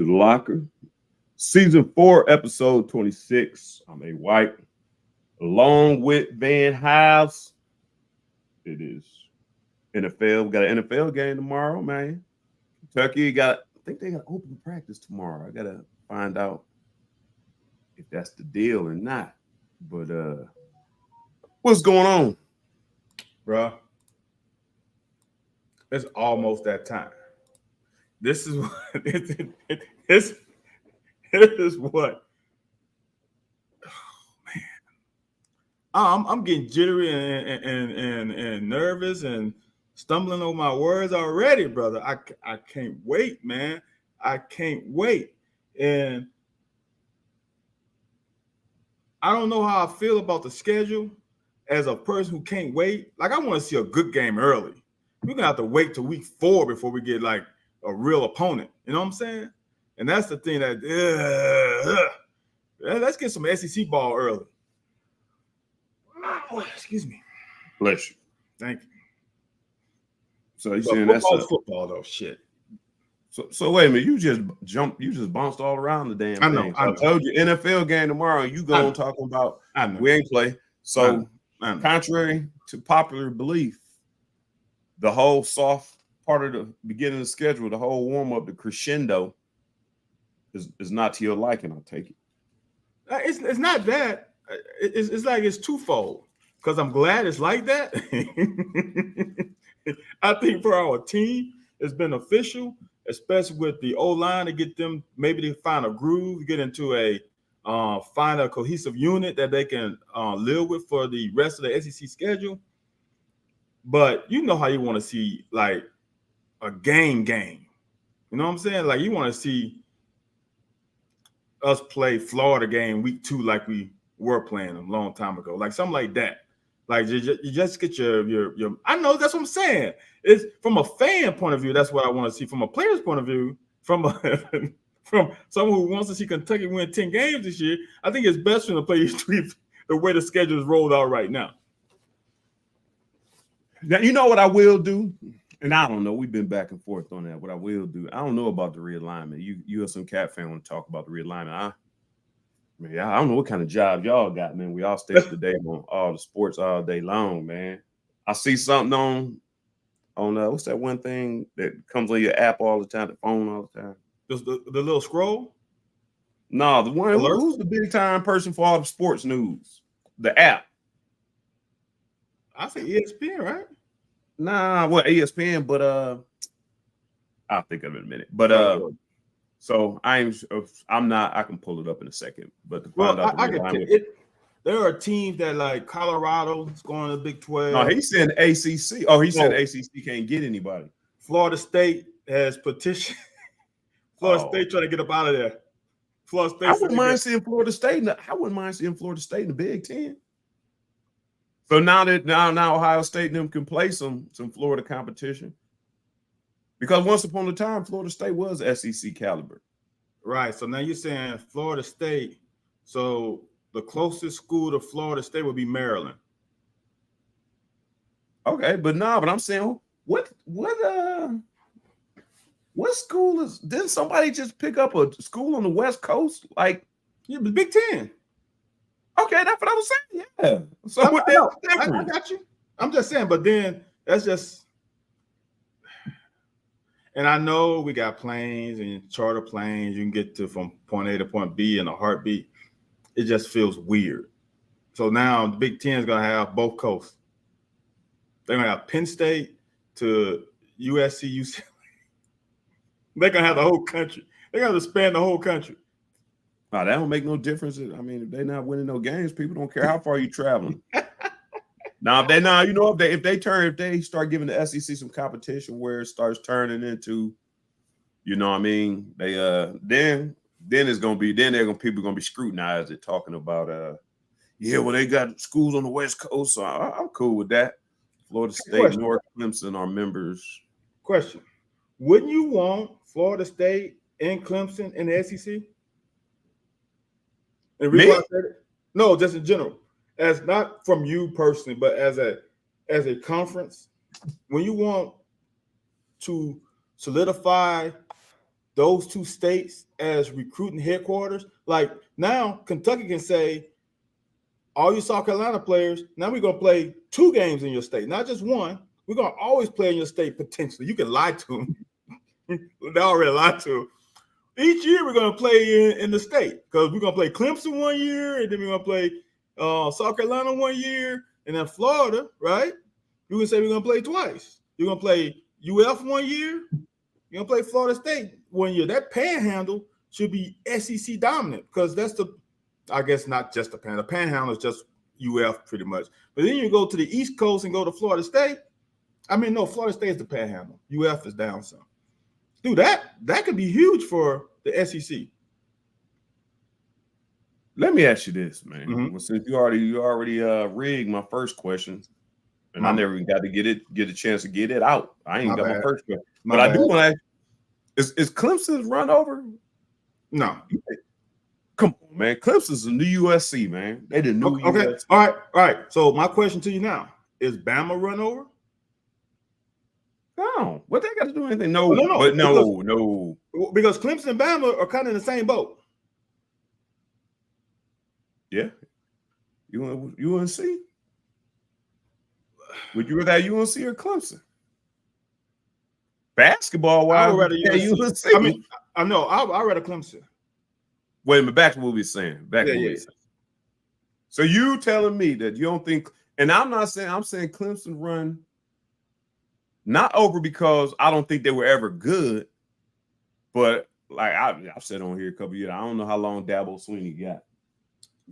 Locker. Season 4, episode 26. I'm A. White. Along with Van Hives. It is NFL. We got an NFL game tomorrow, man. Kentucky I think they got open practice tomorrow. I gotta find out if that's the deal or not. But what's going on? Bruh, it's almost that time. This is what this is what. Oh man, I'm getting jittery and nervous and stumbling over my words already, brother. I can't wait, man. I can't wait, and I don't know how I feel about the schedule as a person who can't wait. Like, I want to see a good game early. We're gonna have to wait till week 4 before we get like a real opponent. You know what I'm saying? And that's the thing that let's get some SEC ball early. Oh, excuse me. Bless you. Thank you. So you saying that's football though? Shit. So wait a minute. You just bounced all around the damn thing. I told you NFL game tomorrow. You go on talking about we ain't play. So contrary to popular belief, the whole soft part of the beginning of the schedule, the whole warm up, the crescendo, is not to your liking. I'll take it. It's not that. It's like it's twofold. Because I'm glad it's like that. I think for our team, it's beneficial, especially with the O-line, to get them maybe to find a groove, get into find a cohesive unit that they can live with for the rest of the SEC schedule. But you know how you want to see like a game. You know what I'm saying? Like, you want to see us play Florida game week 2 like we were playing them a long time ago, like something like that. Like, you just get your. I know that's what I'm saying. It's from a fan point of view. That's what I want to see. From a player's point of view, from someone who wants to see Kentucky win 10 games this year, I think it's best for them to play these 3 the way the schedule is rolled out right now. Now, you know what I will do, and I don't know. We've been back and forth on that. What I will do, I don't know about the realignment. You or some Cat fan want to talk about the realignment? I don't know what kind of job y'all got, man. We all stay up to date on all the sports all day long, man. I see something on what's that one thing that comes on your app all the time, the phone all the time? Just the little scroll? No, the one who's the big time person for all the sports news? The app. I say ESPN, right? Nah, well, ESPN, but I'll think of it in a minute. But so I'm not. I can pull it up in a second. But to find out, I can it. There are teams that like Colorado is going to the Big 12. No, he said ACC. Oh, he said ACC can't get anybody. Florida State has petitioned. Florida State trying to get up out of there. Florida State. I wouldn't mind seeing Florida State. I wouldn't mind seeing Florida State in the Big 10. So now Ohio State and them can play some Florida competition. Because once upon a time, Florida State was SEC caliber. Right. So now you're saying Florida State. So the closest school to Florida State would be Maryland. Okay, but I'm saying what school is? Didn't somebody just pick up a school on the West Coast? Like, yeah, the Big 10. Okay, that's what I was saying. Yeah. So I got you. I'm just saying, but then that's just. And I know we got planes and charter planes. You can get from point A to point B in a heartbeat. It just feels weird. So now the Big 10 is going to have both coasts. They're going to have Penn State to USC, UCLA. They're going to have the whole country. They're going to span the whole country. That don't make no difference. I mean, if they're not winning no games, people don't care how far you're traveling. If they start giving the SEC some competition where it starts turning into, then it's gonna be people gonna be scrutinized at talking about they got schools on the West Coast, so I'm cool with that. Florida State, North Clemson are members. Question: wouldn't you want Florida State and Clemson in the SEC? No, just in general. As not from you personally, but as a conference, when you want to solidify those two states as recruiting headquarters. Like now, Kentucky can say, all you South Carolina players, now we're going to play 2 games in your state, not just one. We're going to always play in your state potentially. You can lie to them. They already lied to them. Each year we're going to play in the state because we're going to play Clemson one year, and then we're going to play South Carolina one year, and then Florida, right? You can say we're going to play twice. You're going to play UF one year. You're going to play Florida State one year. That panhandle should be SEC dominant because that's I guess not just the panhandle. The panhandle is just UF pretty much. But then you go to the East Coast and go to Florida State. I mean, no, Florida State is the panhandle. UF is down some. Dude, that could be huge for the SEC. Let me ask you this, man. Well, since you already rigged my first question, and I never even got to get a chance to get it out. I ain't got my first question. But I do want to ask, is Clemson's run over? No. Come on, man. Clemson's the new USC, man. They the new USC. All right. So my question to you now, is Bama run over? No. What they got to do anything? No. Because Clemson and Bama are kind of in the same boat. Yeah. UNC? Would you rather have UNC or Clemson? Basketball-wise, I would rather UNC. I mean, I know. I'd rather Clemson. Wait a minute, back to what we were saying. So you telling me that you don't think, and I'm not saying, I'm saying Clemson run not over because I don't think they were ever good, but like I've said on here a couple of years, I don't know how long Dabo Swinney got.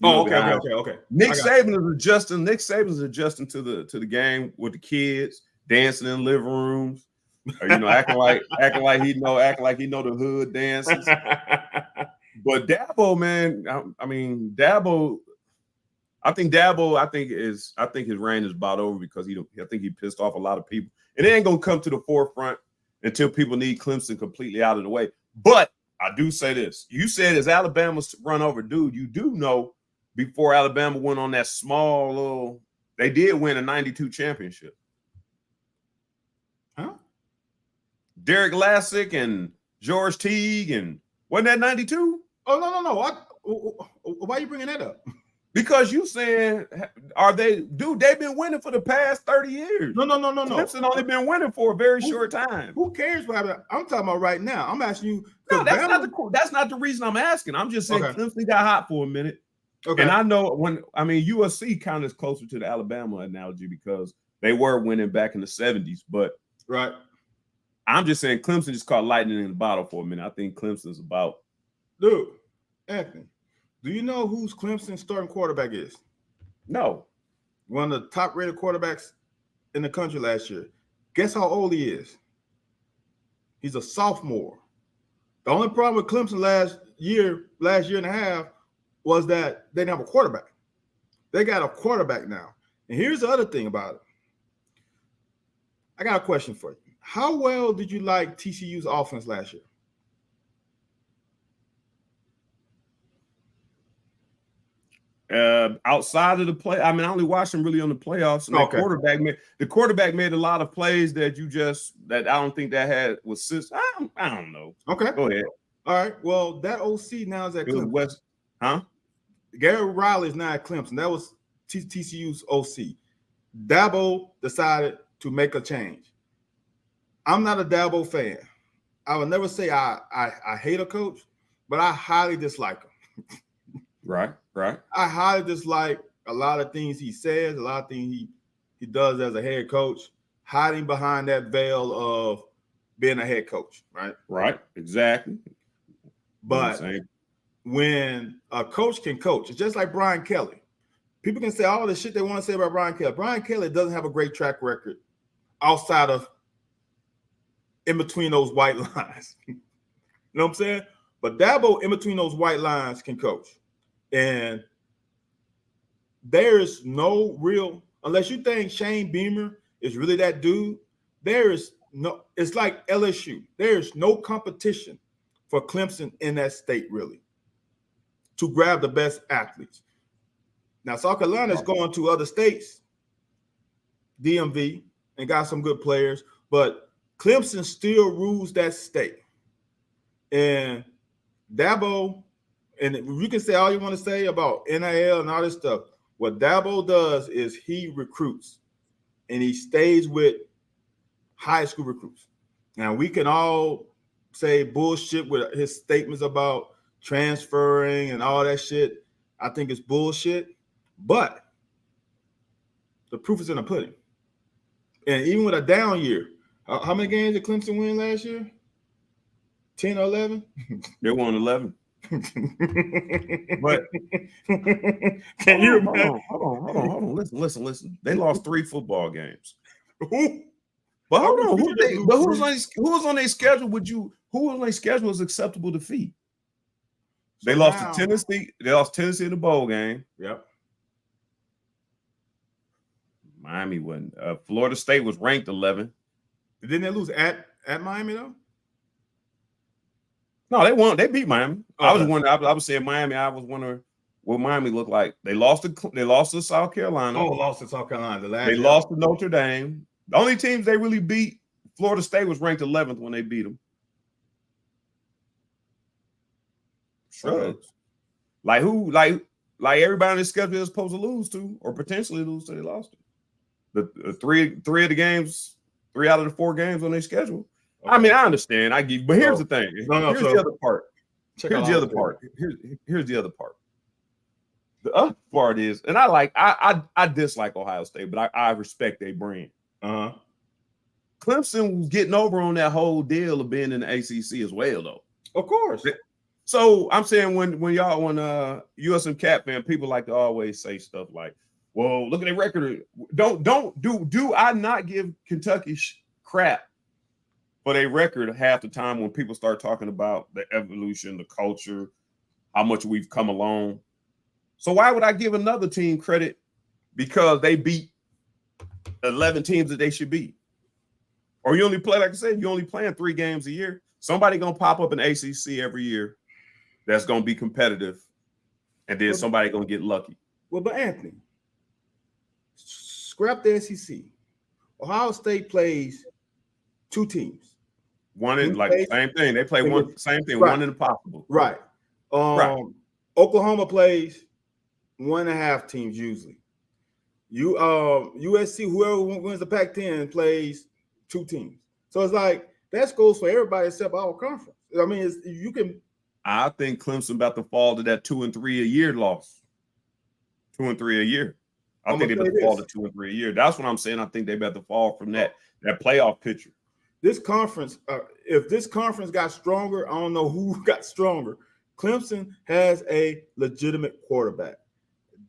Okay. Nick Saban's adjusting to the game with the kids, dancing in living rooms, or, acting like he know the hood dances. But Dabo, man, Dabo. I think his reign is about over because I think he pissed off a lot of people, and it ain't gonna come to the forefront until people need Clemson completely out of the way. But I do say this: you said is Alabama's run over, dude. You do know before Alabama went on that small little, they did win a '92 championship. Huh? Derek Lassick and George Teague, and wasn't that '92? Oh, no. Why are you bringing that up? Because you saying, they've been winning for the past 30 years. No. Clemson only been winning for a very short time. Who cares what happened? I'm talking about right now. I'm asking you. No, that's not the reason I'm asking. I'm just saying Clemson got hot for a minute. Okay. And I know USC kind of is closer to the Alabama analogy because they were winning back in the 70s. But right. I'm just saying Clemson just caught lightning in the bottle for a minute. I think Clemson's about. Dude, Anthony, do you know who's Clemson's starting quarterback is? No. One of the top-rated quarterbacks in the country last year. Guess how old he is? He's a sophomore. The only problem with Clemson last year and a half was that they didn't have a quarterback. They got a quarterback now. And here's the other thing about it. I got a question for you. How well did you like TCU's offense last year? Outside of the play, I only watched them really on the playoffs. And the quarterback made a lot of plays that I don't think that had was. I don't know. Okay, go ahead. All right. Well, that OC now is at Clemson. Huh? Gary Riley is now at Clemson. That was TCU's OC. Dabo decided to make a change. I'm not a Dabo fan. I would never say I hate a coach, but I highly dislike him. Right. I highly dislike a lot of things he says, a lot of things he does as a head coach, hiding behind that veil of being a head coach, right? Right, exactly. But when a coach can coach, it's just like Brian Kelly. People can say all the shit they want to say about Brian Kelly. Brian Kelly doesn't have a great track record outside of in between those white lines. You know what I'm saying? But Dabo in between those white lines can coach. And there's no real, unless you think Shane Beamer is really that dude, it's like LSU. There's no competition for Clemson in that state, really, to grab the best athletes. Now, South Carolina is going to other states, DMV, and got some good players, but Clemson still rules that state. And Dabo, and you can say all you want to say about NIL and all this stuff. What Dabo does is he recruits, and he stays with high school recruits. Now we can all say bullshit with his statements about transferring and all that shit. I think it's bullshit, but the proof is in the pudding. And even with a down year, how many games did Clemson win last year? 10 or 11? They won 11. But can you imagine? Hold on. Listen. They lost 3 football games. Who? But hold on, who was on their schedule? Who was on their schedule as acceptable defeat? They lost to Tennessee. They lost Tennessee in the bowl game. Yep. Miami wasn't. Florida State was ranked 11. Didn't they lose at Miami though? No, they won. They beat Miami. Okay. I was saying Miami. I was wondering what Miami looked like. They lost to South Carolina. Oh, lost to South Carolina. They lost to Notre Dame. The only teams they really beat, Florida State was ranked 11th when they beat them. Sure. Like who? Like everybody on the schedule is supposed to lose to, or potentially lose to. They lost it. The three of the games, 3 out of the 4 games on their schedule. Okay. I mean, I understand. But here's the thing. Here's the other part. Here's the other part. Here's the other part. The other part is, and I dislike Ohio State, but I respect their brand. Clemson was getting over on that whole deal of being in the ACC as well, though. Of course. So I'm saying when USM Cat fan, people like to always say stuff like, "Well, look at their record." Do I not give Kentucky crap for their record half the time when people start talking about the evolution, the culture, how much we've come along? So why would I give another team credit because they beat 11 teams that they should beat? Or you only play, like I said, you only playing 3 games a year. Somebody gonna pop up in ACC every year that's gonna be competitive, and then somebody gonna get lucky. Well, but Anthony, scrap the SEC. Ohio State plays 2 teams. One in same thing. They play same thing. Right. One in the possible. Right. Oklahoma plays 1.5 teams usually. USC, whoever wins the Pac-10 plays 2 teams. So it's like that goes for everybody except our conference. I mean, you can. I think Clemson about to fall to that 2 and 3 a year loss. 2 and 3 a year. I think they about to fall to 2 and 3 a year. That's what I'm saying. I think they about to fall from that playoff picture. This conference, if this conference got stronger, I don't know who got stronger. Clemson has a legitimate quarterback.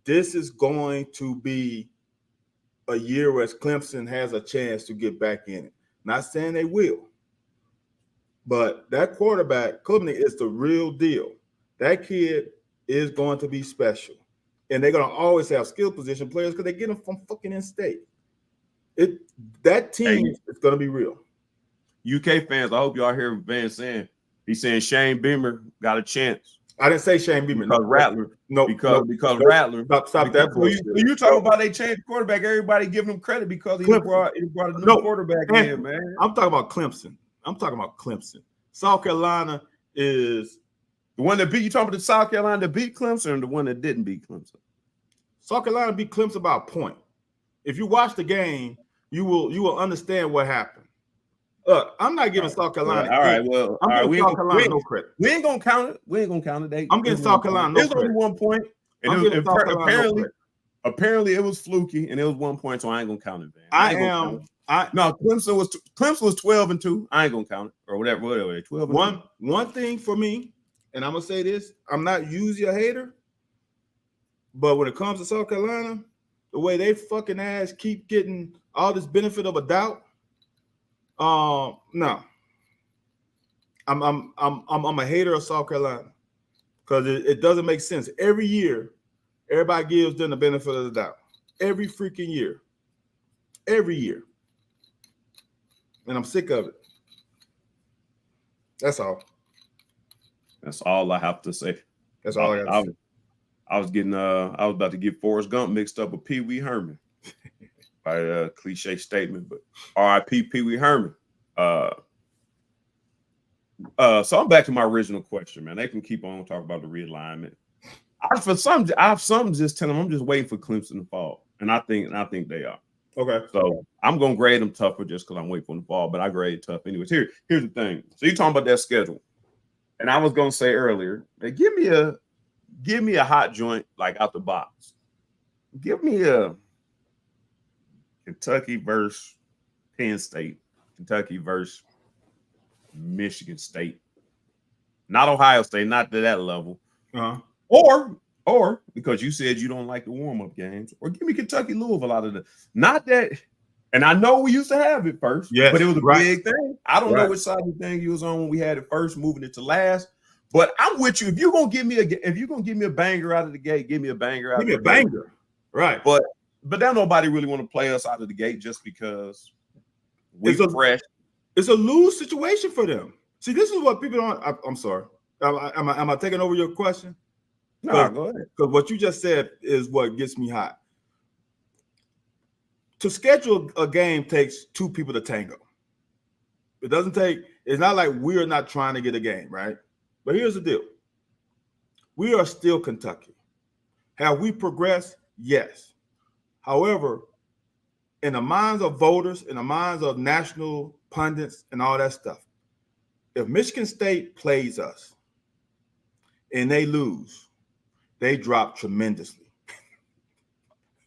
This is going to be a year where Clemson has a chance to get back in it. Not saying they will, but that quarterback, Klubnik, is the real deal. That kid is going to be special. And they're going to always have skill position players because they get them from fucking in-state. That team is going to be real. UK fans, I hope y'all hear Van saying, he's saying Shane Beamer got a chance. I didn't say Shane Beamer. Because Rattler. Because Rattler. Stop that bullshit. When you talk about they changed quarterback, everybody giving him credit because he brought a new quarterback in, man. I'm talking about Clemson. South Carolina is the one that beat. You talking about the South Carolina that beat Clemson or the one that didn't beat Clemson? South Carolina beat Clemson by a point. If you watch the game, you will understand what happened. Look, I'm not giving South Carolina. I'm giving South Carolina no credit. We ain't gonna count it. I'm giving South Carolina no credit. There's only 1 point, and apparently it was fluky, and it was 1 point, so I ain't gonna count it, man. Clemson was 12-2. I ain't gonna count it or whatever. 12-2. One thing for me, and I'm gonna say this: I'm not usually a hater, but when it comes to South Carolina, the way they fucking ass keep getting all this benefit of a doubt. No, I'm a hater of South Carolina because it doesn't make sense. Every year, everybody gives them the benefit of the doubt. Every freaking year, and I'm sick of it. That's all. That's all I have to say. That's all I got to say. I was about to get Forrest Gump mixed up with Pee Wee Herman. By a cliche statement, but R.I.P. Pee Wee Herman. So I'm back to my original question, man. They can keep on talking about the realignment. I have something just telling them I'm just waiting for Clemson to fall, and I think they are. Okay. So I'm gonna grade them tougher just because I'm waiting for them to fall, but I grade tough anyways. Here's the thing. So you're talking about that schedule, and I was gonna say earlier, hey, give me a hot joint like out the box. Give me a Kentucky versus Penn State, Kentucky versus Michigan State, not Ohio State, not to that level. Uh-huh. Or because you said you don't like the warm-up games, or give me Kentucky Louisville out of the not that. And I know we used to have it first, Yes, but it was a right. big thing. I don't know which side of the thing you was on when we had it first, moving it to last. But I'm with you. If you're gonna give me a banger out of the gate, give me a banger out. Give me a banger, right? But now nobody really want to play us out of the gate just because we're fresh. It's a lose situation for them. See, this is what people don't. I'm sorry. Am I taking over your question? No, go ahead. Because what you just said is what gets me hot. To schedule a game takes two people to tango. It doesn't take. It's not like we're not trying to get a game, right? But here's the deal. We are still Kentucky. Have we progressed? Yes. However, in the minds of voters, in the minds of national pundits and all that stuff, if Michigan State plays us and they lose, they drop tremendously.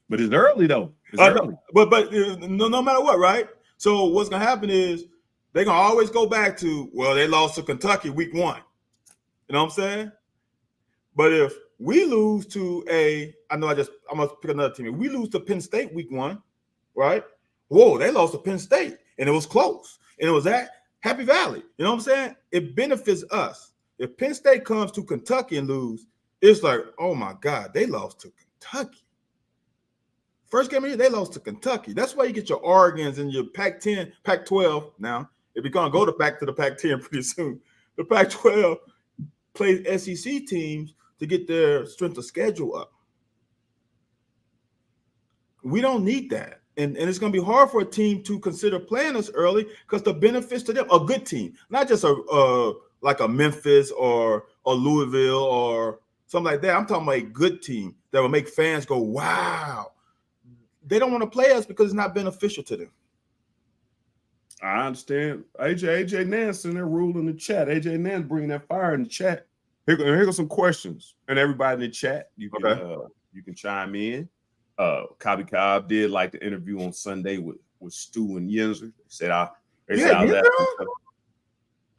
But it's early though. It's early. But no matter what, right? So what's gonna happen is they're gonna always go back to, well, they lost to Kentucky week 1. You know what I'm saying? But if we lose to I'm gonna pick another team. If we lose to Penn State week 1, right? Whoa, they lost to Penn State and it was close. And it was at Happy Valley. You know what I'm saying? It benefits us. If Penn State comes to Kentucky and lose, it's like, oh my God, they lost to Kentucky. First game of the year, they lost to Kentucky. That's why you get your Oregons and your Pac-10, Pac-12 now. If you're going to go back to the Pac-10 pretty soon, the Pac-12 plays SEC teams to get their strength of schedule up. We don't need that. And it's going to be hard for a team to consider playing us early because the benefits to them, a good team, not just like a Memphis or a Louisville or something like that. I'm talking about a good team that will make fans go, wow. They don't want to play us because it's not beneficial to them. I understand. AJ Nance in there ruling the chat. AJ Nance bringing that fire in the chat. Here go some questions. And everybody in the chat, you can chime in. Cobby Cobb did like the interview on Sunday with Stu and Yenzer. They said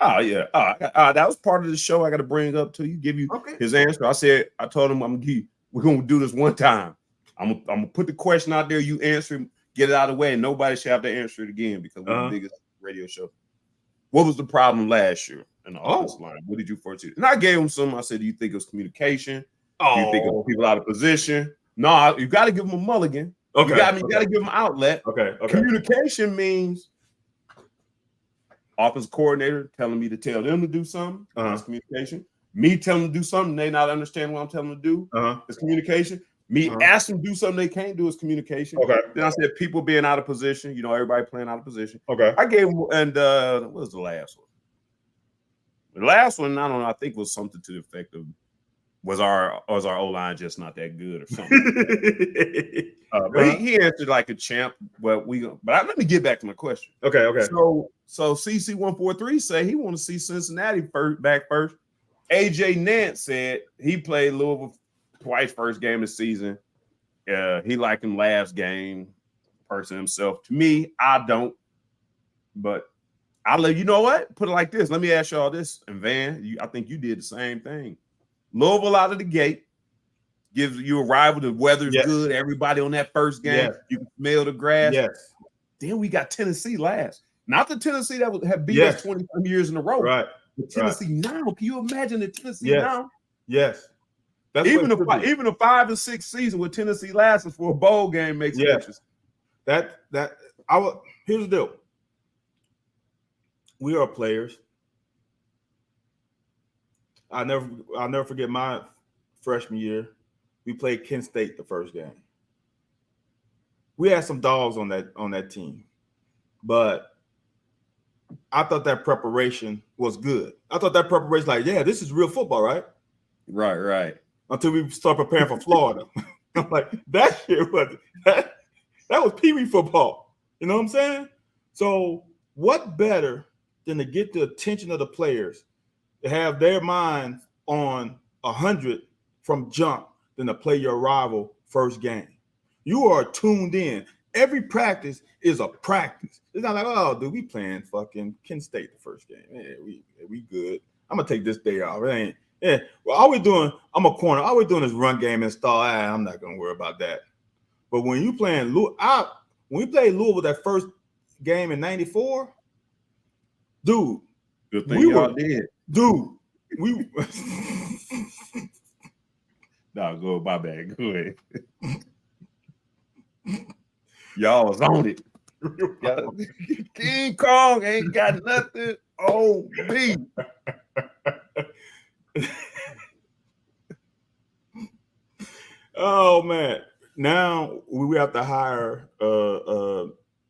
oh yeah. That was part of the show I got to bring up to you, give you his answer. I told him we're gonna do this one time. I'm gonna put the question out there, you answer it, get it out of the way, and nobody should have to answer it again because we're the biggest radio show. What was the problem last year in the offensive line? What did you foresee? And I gave him some. I said, do you think it was communication? Do you think it was people out of position? No, you got to give them a mulligan. You got to give them an outlet. Communication means offensive coordinator telling me to tell them to do something. That's communication. Me telling them to do something, they not understanding what I'm telling them to do. It's communication. Me asking them to do something they can't do is communication. Then I said people being out of position. You know, everybody playing out of position. I gave them, and what was the last one? The last one, I don't know. I think was something to the effect of was our O-line just not that good or something? But he answered like a champ. But let me get back to my question. Okay. So CC143 say he want to see Cincinnati back first. AJ Nance said he played Louisville twice first game of the season. He liked him last game, person himself. To me, I don't. But you know what? Put it like this. Let me ask y'all this. And Van, I think you did the same thing. Louisville out of the gate gives you a rival. The weather's good. Everybody on that first game. You can smell the grass. Then we got Tennessee last. Not the Tennessee that have beat us 20 years in a row. Right. The Tennessee now. Can you imagine the Tennessee now? Yes. That's even a 5 and 6 season with Tennessee lasting for a bowl game makes it interesting. Here's the deal. We are players. I'll never forget my freshman year. We played Kent State the first game. We had some dogs on that team, but I thought that preparation was good. I thought that preparation, like, yeah, this is real football, right? Right. Until we start preparing for Florida. I'm like, that shit was that was Pee-wee football. You know what I'm saying? So what better than to get the attention of the players, to have their minds on 100 from jump, than to play your rival first game. You are tuned in. Every practice is a practice. It's not like, oh, dude, we playing fucking Kent State the first game. Yeah, we good. I'm gonna take this day off. It ain't. Yeah. Well, all we're doing, I'm a corner. All we're doing is run game and stall. I'm not gonna worry about that. But when you playing when we played Louisville that first game in '94, dude, good thing y'all did. Dude, we. No, go my bad. Go ahead. Y'all was on it. King Kong ain't got nothing on me. Oh man! Now we have to hire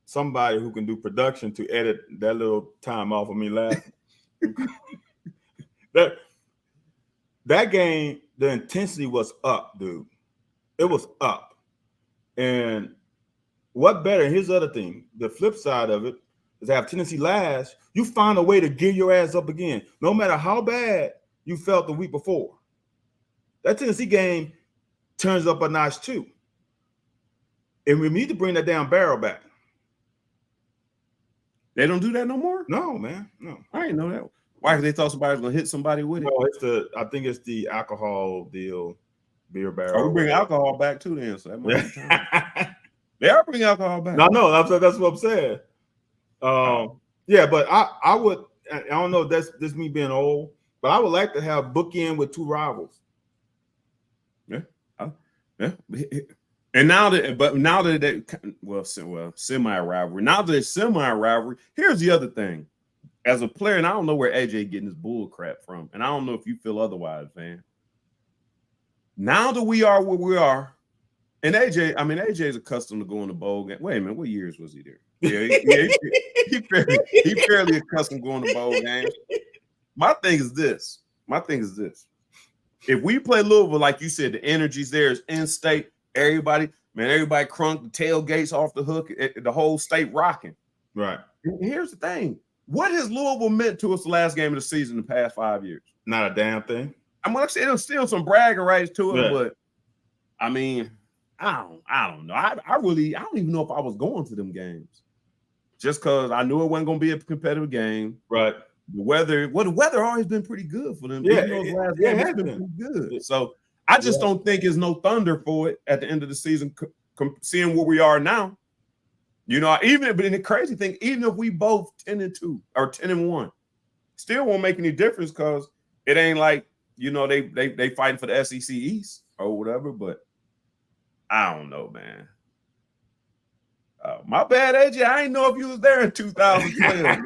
somebody who can do production to edit that little time off of me laughing. that game, the intensity was up, dude. It was up, and what better? Here's the other thing: the flip side of it is to have Tennessee last. You find a way to gear your ass up again, no matter how bad you felt the week before. That Tennessee game turns up a notch too. And we need to bring that down barrel back. They don't do that no more? No, man. No. I didn't know that. Why? Because they thought somebody was gonna hit somebody with it. No, I think it's the alcohol deal, beer barrel. Oh, we bring alcohol back too then. So that might be time. They are bringing alcohol back. No, that's what I'm saying. Yeah, but I would, I don't know, that's me being old, but I would like to have bookend with two rivals. Yeah. And now that they semi rivalry. Now that it's semi rivalry, here's the other thing. As a player, and I don't know where AJ getting his bull crap from, and I don't know if you feel otherwise, man. Now that we are where we are, and AJ is accustomed to going to bowl game. Wait a minute, what years was he there? Yeah, he fairly accustomed to going to bowl games. My thing is this. If we play Louisville, like you said, the energy's there, it's in-state. Everybody crunk, the tailgates off the hook, the whole state rocking. Right. And here's the thing. What has Louisville meant to us the last game of the season in the past 5 years? Not a damn thing. I'm gonna say there's still some bragging rights to it, but I mean, I don't know. I don't even know if I was going to them games. Just because I knew it wasn't gonna be a competitive game. Right. The weather always been pretty good for them. Yeah, it has been pretty good. So I just don't think there's no thunder for it at the end of the season, seeing where we are now. You know, but in the crazy thing, even if we both 10-2 or 10-1, still won't make any difference because it ain't like, you know, they fighting for the SEC East or whatever. But I don't know, man. My bad, AJ. I didn't know if you was there in 2012, man.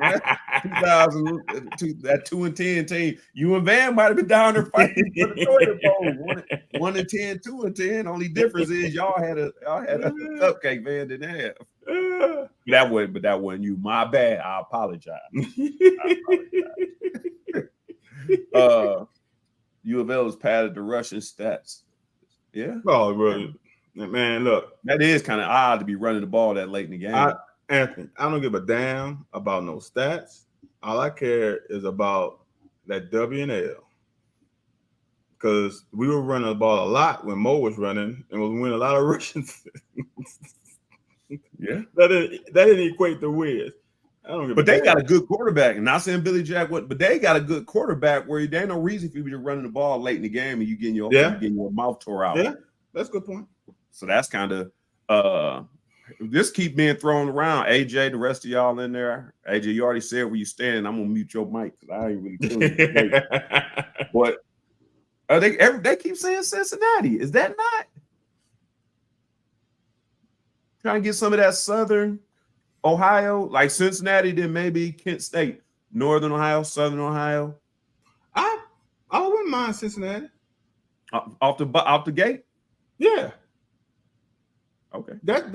that 2-10 team. You and Van might have been down there fighting for the toilet bowl. 1-10, 2-10. Only difference is y'all had a cupcake, Van didn't have. That wasn't you. My bad. I apologize. U of L has padded the Russian stats. Yeah. Oh, bro. Man, look, that is kind of odd to be running the ball that late in the game. Anthony, I don't give a damn about no stats. All I care is about that W and L. Because we were running the ball a lot when Mo was running and was winning a lot of Russians. Yeah. That didn't equate to wins. I don't give But they got a good quarterback. And not saying Billy Jack but they got a good quarterback where there ain't no reason for you to be running the ball late in the game and you getting your mouth tore out. Yeah, that's a good point. So that's kind of this keep being thrown around. AJ, the rest of y'all in there. AJ, you already said where you stand. I'm gonna mute your mic because I ain't really feeling it. But they keep saying Cincinnati. Is that not trying to get some of that Southern Ohio, like Cincinnati, then maybe Kent State, Northern Ohio, Southern Ohio? I wouldn't mind Cincinnati. Off the gate? Yeah. Okay. That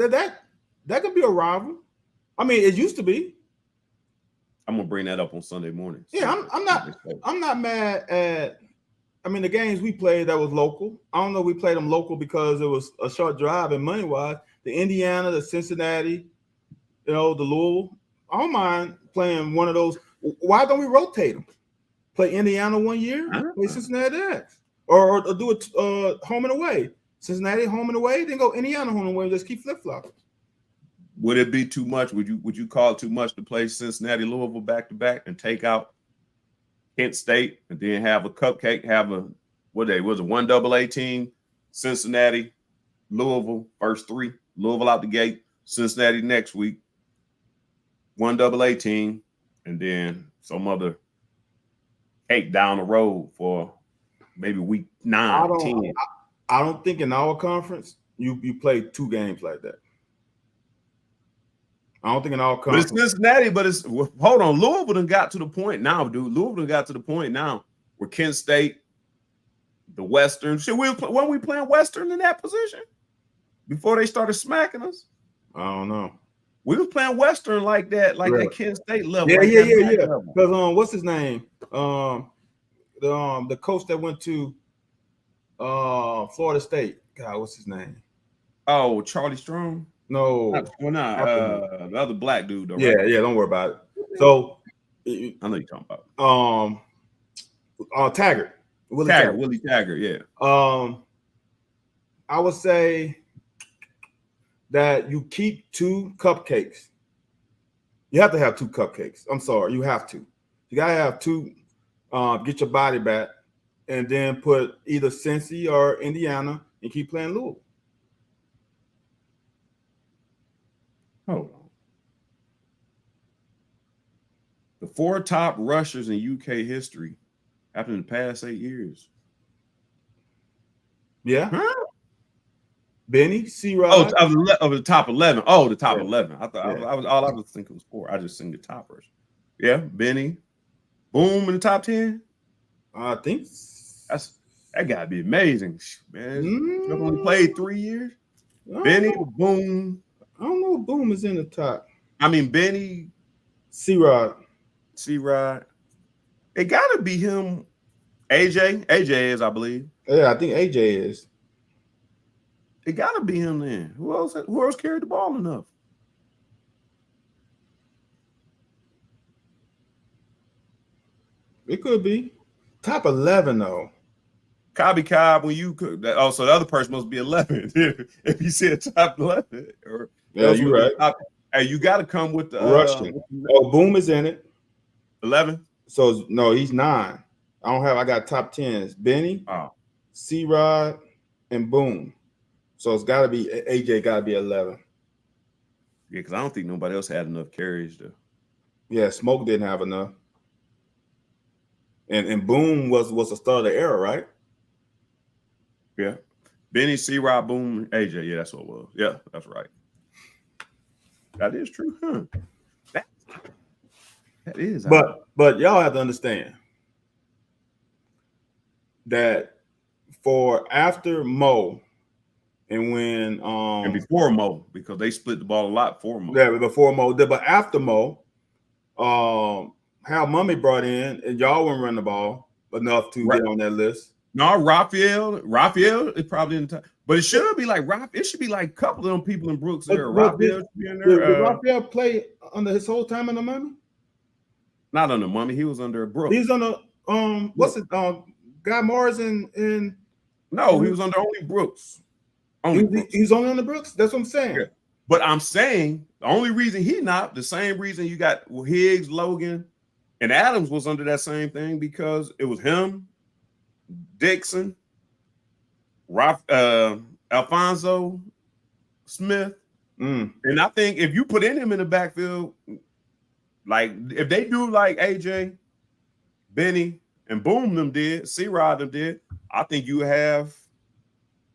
could be a rival. I mean, it used to be. I'm gonna bring that up on Sunday morning. Yeah, I'm not mad at. I mean, the games we played that was local. I don't know. We played them local because it was a short drive and money wise. The Indiana, the Cincinnati, the Louisville. I don't mind playing one of those. Why don't we rotate them? Play Indiana 1 year, play Cincinnati next, or do it home and away. Cincinnati home and away, then go Indiana home and away. Just keep flip flopping. Would it be too much? Would you call it too much to play Cincinnati, Louisville back to back and take out Kent State and then have a cupcake? Have a was it 1AA team? Cincinnati, Louisville first three. Louisville out the gate. Cincinnati next week. 1AA team, and then some other cake down the road for maybe week 9, 10. I don't think in our conference you play 2 games like that. I don't think in our conference. But it's Cincinnati, but it's hold on. Louisville done got to the point now, dude. Louisville done got to the point now where Kent State, the Western. Weren't we playing Western in that position before they started smacking us? I don't know. We was playing Western like that, like that Kent State level. Yeah. Because what's his name? The coach that went to Florida State. God, what's his name? Oh, Charlie Strong. No, the other black dude. Though, yeah, right? Don't worry about it. So I know you're talking about. Taggart, Willie Taggart. Yeah. I would say that you keep 2 cupcakes. You have to have 2 cupcakes. I'm sorry, you have to. You gotta have 2. Get your body back, and then put either Cincy or Indiana, and keep playing Louisville. Hold on. The 4 top rushers in UK history happened in the past 8 years. Yeah. Huh? Benny, C-Rod. Oh, of the top 11. Oh, the top 11. I thought I was thinking it was 4. I just seen the top rusher. Yeah, Benny. Boom in the top 10. I think that gotta be amazing, man. You only played 3 years. Benny, Boom. I don't know if Boom is in the top. I mean, Benny, C-Rod. It gotta be him. AJ is, I believe. Yeah, I think AJ is. It gotta be him then. Who else carried the ball enough? It could be top 11 though. Cobby Cobb, when you could. So the other person must be 11 if you said top 11. Yeah, you're right. Hey, you got to come with the Russian. Boom is in it. 11. So no, he's 9. I got top 10s. Benny, C-Rod, and Boom. So it's got to be AJ. Got to be 11. Yeah, because I don't think nobody else had enough carries to. Yeah, Smoke didn't have enough. And Boom was the start of the era, right? Yeah. Benny, C-Rod, Boom, AJ. Yeah, that's what it was. Yeah, that's right. That is true, huh? That is. But y'all have to understand that for after Mo and when and before Mo, because they split the ball a lot for Mo. Yeah, before Mo, but after Mo, Hal Mummy brought in, and y'all weren't running the ball enough to get on that list. No, Raphael is probably in the top, but it should be like it should be like a couple of them people in Brooks there. Raphael should be in there. Did Raphael play under his whole time in the Mummy? Not under Mummy. He was under Brooks. He's under what's it? Guy Morris and no, he was under only Brooks. He's only under Brooks. That's what I'm saying. Yeah. But I'm saying the only reason he not the same reason you got Higgs, Logan, and Adams was under that same thing because it was him, Dixon, Alfonso Smith, and I think if you put him in the backfield, like if they do like AJ, Benny, and Boom them did, C-Rod them did, I think you have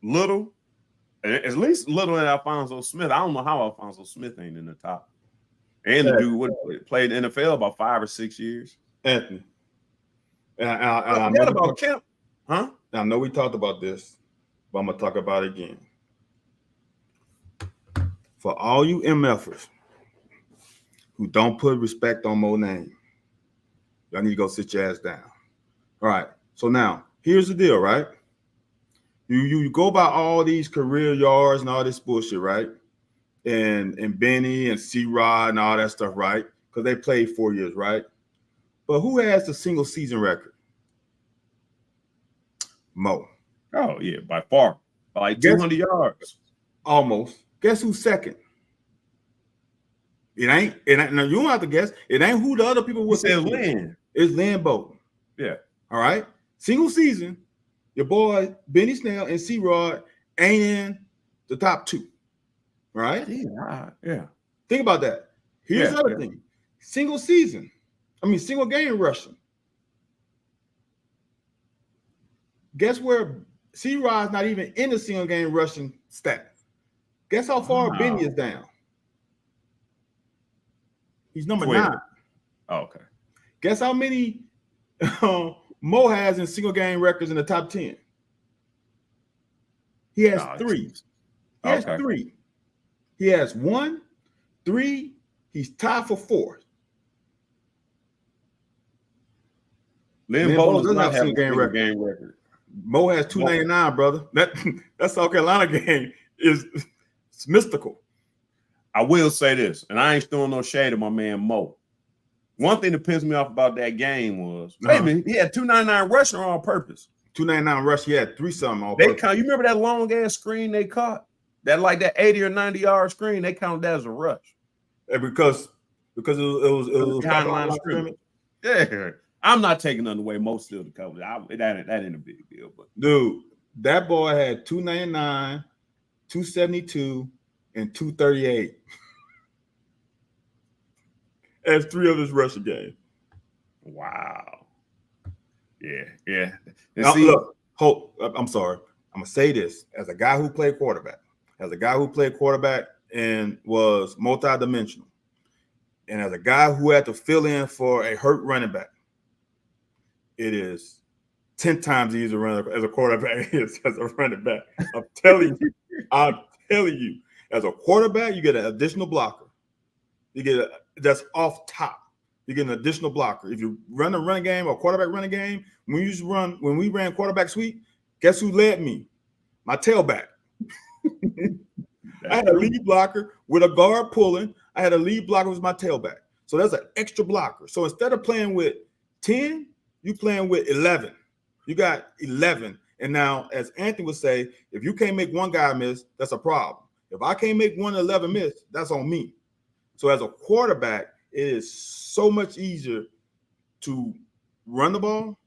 Little, at least Little and Alfonso Smith. I don't know how Alfonso Smith ain't in the top. And the dude played in the NFL about 5 or 6 years. Anthony. I forgot about Kemp. Huh? I know we talked about this, but I'm going to talk about it again. For all you MFers who don't put respect on Mo's name, y'all need to go sit your ass down. All right. So now here's the deal, right? You go by all these career yards and all this bullshit, right? And Benny and C-Rod and all that stuff, right? Because they played 4 years, right? But who has the single season record? Mo. Oh, yeah, by far. By like 200 yards. Almost. Guess who's second? It ain't. Now you don't have to guess. It ain't who the other people would say. Lynn. It's Lynn Bowden. Yeah. All right. Single season, your boy Benny Snell and C-Rod ain't in the top 2. Right? Yeah. Think about that. Here's the other thing. Single game rushing. Guess where C-Rod's not even in the single game rushing stat. Guess how far Benny is down? He's number 9. Oh, okay. Guess how many Mo has in single game records in the top 10? He has 3. He has 3. He has 1, 3. He's tied for 4th. Lynn Bowden does not have a single game record. Mo has 299, brother. That South Carolina game is mystical. I will say this, and I ain't throwing no shade at my man Mo. One thing that pissed me off about that game was, wait a minute, he had 299 rushing on purpose. 299 rush, he had 3-something on purpose. You remember that long ass screen they caught? That 80 or 90 yard screen, they counted that as a rush. And because it was behind the line of scrimmage. Yeah. I'm not taking nothing away. Mo still the cover. That ain't a big deal. But dude, that boy had 299, 272, and 238 as 3 of his rushing games. Wow. Yeah. Now, look, I'm sorry. I'm gonna say this as a guy who played quarterback, and was multidimensional, and as a guy who had to fill in for a hurt running back. It is 10 times easier to run as a quarterback is as a running back. I'm telling you, as a quarterback, you get an additional blocker. You get that's off top. You get an additional blocker. If you run a running game or quarterback running game, when we ran quarterback sweep, guess who led me? My tailback. I had a lead blocker with a guard pulling. I had a lead blocker with my tailback. So that's an extra blocker. So instead of playing with 10, you playing with 11. You got 11. And now, as Anthony would say, if you can't make one guy miss, that's a problem. If I can't make 1 11 miss, that's on me. So as a quarterback, it is so much easier to run the ball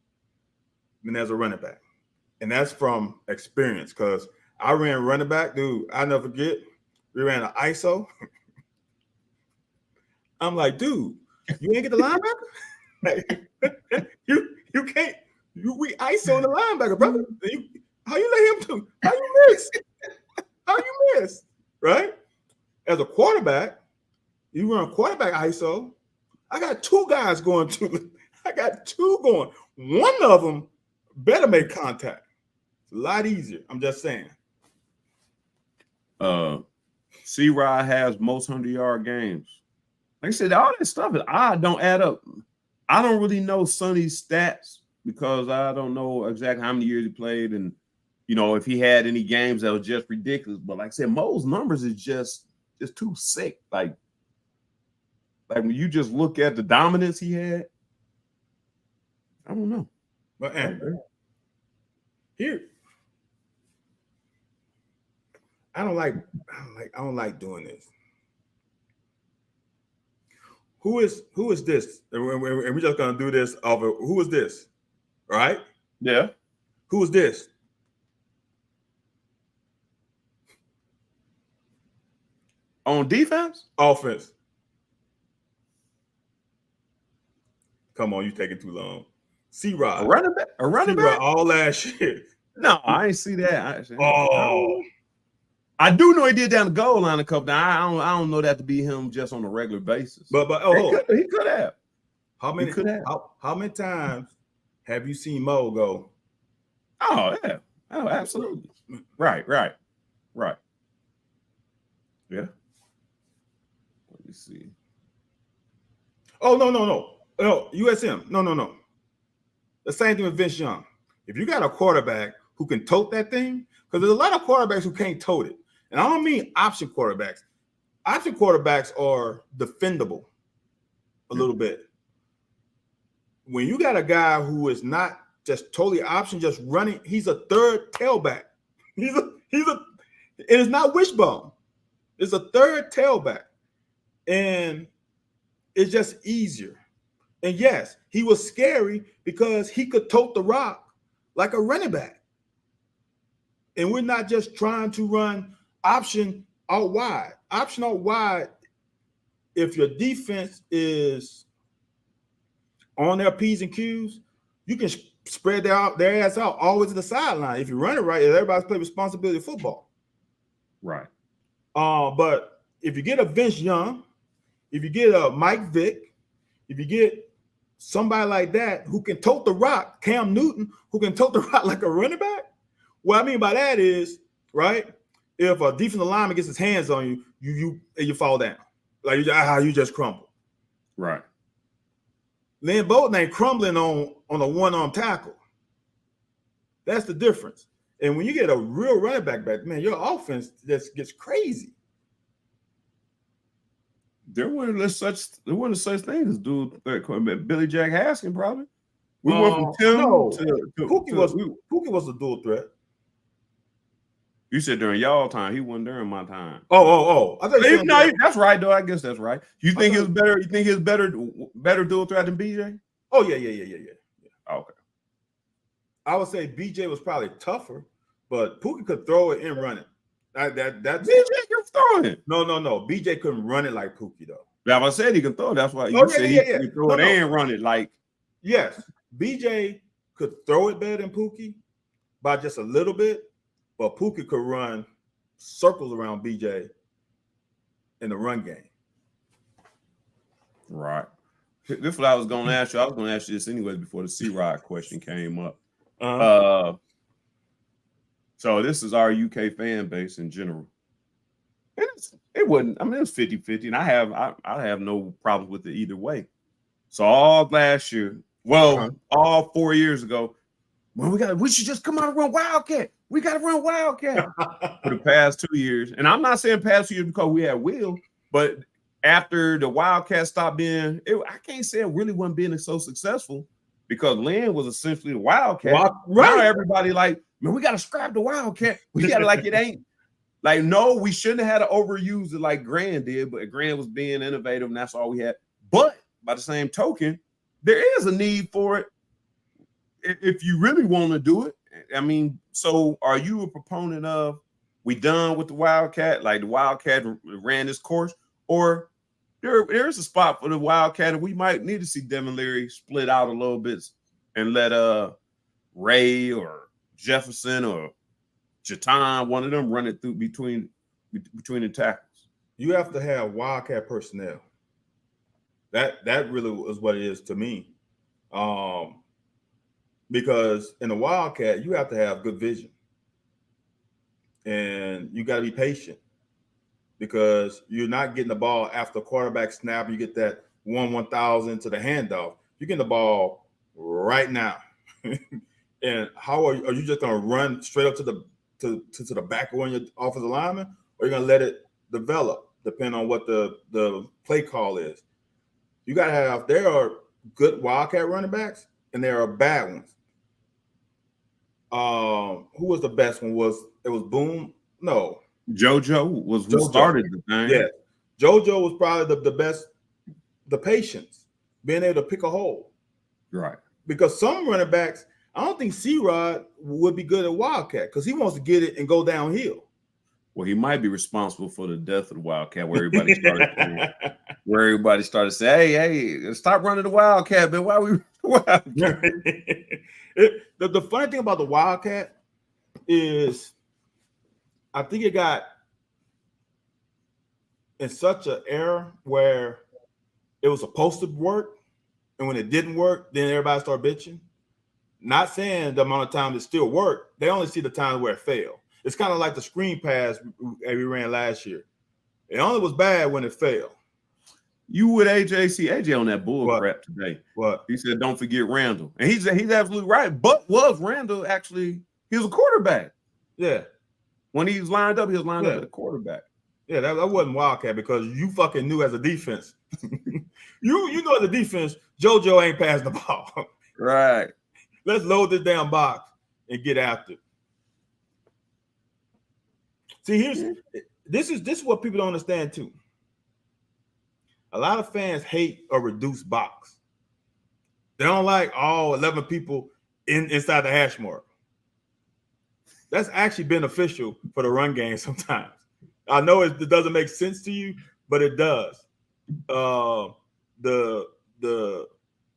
than as a running back. And that's from experience, because I ran running back, dude. I never forget. We ran an ISO. I'm like, dude, you ain't get the linebacker? You can't. We ISO the linebacker, brother. How you let him do? How you miss? How you miss? Right? As a quarterback, you run a quarterback ISO. I got 2 guys going to. I got 2 going. One of them better make contact. It's a lot easier. I'm just saying. C-Rod has most 100-yard games. Like I said, all that stuff is odd. Don't add up. I don't really know Sonny's stats because I don't know exactly how many years he played and, if he had any games that was just ridiculous. But like I said, Mo's numbers is just too sick. Like when you just look at the dominance he had, I don't know. But here, I don't like doing this. Who is this? And we're just gonna do this off of who is this? Right? Yeah. Who is this? On defense? Offense. Come on, you taking too long. C-Rod. A running back? All that shit. No, I ain't see that. I do know he did down the goal line a couple times. I don't know that to be him just on a regular basis. But he could have. How many times have you seen Mo go? Oh yeah. Oh, absolutely. Right. Yeah. Let me see. Oh, no, USM. No. The same thing with Vince Young. If you got a quarterback who can tote that thing, because there's a lot of quarterbacks who can't tote it. And I don't mean option quarterbacks. Option quarterbacks are defendable a little bit. When you got a guy who is not just totally option, just running, he's a third tailback. It is not wishbone. It's a third tailback. And it's just easier. And yes, he was scary because he could tote the rock like a running back. And we're not just trying to run option out wide. Option out wide, if your defense is on their P's and Q's, you can spread their ass out always to the sideline. If you run it right, everybody's play responsibility football. Right. But if you get a Vince Young, if you get a Mike Vick, if you get somebody like that who can tote the rock, Cam Newton, who can tote the rock like a running back, what I mean by that is, right, if a defensive lineman gets his hands on you, you fall down. Like you just crumble. Right. Lynn Bolton ain't crumbling on a one-arm tackle. That's the difference. And when you get a real running back, man, your offense just gets crazy. There wasn't such thing as Billy Jack Haskins, probably. We went from Tim to Pookie was a dual threat. You said during y'all time. He wasn't during my time. Oh. I thought no, that's right, though. I guess that's right. You think he was better? You think he was better dual threat than BJ? Oh, yeah. Okay. I would say BJ was probably tougher, but Pookie could throw it and run it. That's BJ can throw it. No. BJ couldn't run it like Pookie, though. Yeah, I said he can throw it. That's why you said he could throw it and run it like. Yes, BJ could throw it better than Pookie by just a little bit, but Pookie could run circles around BJ in the run game. Right. This is what I was going to ask you. I was going to ask you this anyway before the C-Rod question came up. So this is our UK fan base in general. And it wasn't, I mean, it was 50-50, and I have no problems with it either way. So all last year, all 4 years ago, we should just come out and run Wildcat. We got to run Wildcat for the past 2 years. And I'm not saying past 2 years because we had Will, but after the Wildcat stopped being, I can't say it really wasn't being so successful because Lynn was essentially the Wildcat. Now everybody like, man, we got to scrap the Wildcat. We got to like, it ain't like, no, we shouldn't have had to overuse it like Grand did, but Grand was being innovative and that's all we had. But by the same token, there is a need for it if you really want to do it. I mean, so are you a proponent of we done with the Wildcat? Like the Wildcat ran this course, or there's a spot for the Wildcat, and we might need to see Devin Leary split out a little bit and let Ray or Jefferson or Jatan, one of them, run it through between the tackles. You have to have Wildcat personnel. That really is what it is to me. Because in the Wildcat, you have to have good vision. And you got to be patient because you're not getting the ball after quarterback snap. You get that 1/1000 to the handoff. You're getting the ball right now. And how are you just going to run straight up to the back of one of your offensive linemen, or you're going to let it develop, depending on what the play call is? You got to have, there are good Wildcat running backs and there are bad ones. Who was the best one? It was Boom? No. JoJo was who started the thing. Yeah. JoJo was probably the best, the patience, being able to pick a hole. Right. Because some running backs, I don't think C-Rod would be good at Wildcat because he wants to get it and go downhill. Well, he might be responsible for the death of the Wildcat, where everybody started saying, hey, stop running the Wildcat, man. Why we Wildcat? The funny thing about the Wildcat is I think it got in such an era where it was supposed to work, and when it didn't work, then everybody started bitching. Not saying the amount of time it still worked. They only see the times where it failed. It's kind of like the screen pass we ran last year. It only was bad when it failed. You with AJ? See AJ on that bull crap today. What? He said, "Don't forget Randall," and he's absolutely right. But was Randall actually? He was a quarterback. Yeah. When he was lined up, he was lined up at a quarterback. Yeah, that wasn't Wildcat because you fucking knew as a defense. you know as a defense, JoJo ain't passing the ball. Right. Let's load this damn box and get after it. See, this is what people don't understand too. A lot of fans hate a reduced box. They don't like all 11 people inside the hash mark. That's actually beneficial for the run game sometimes. I know it doesn't make sense to you, but it does. The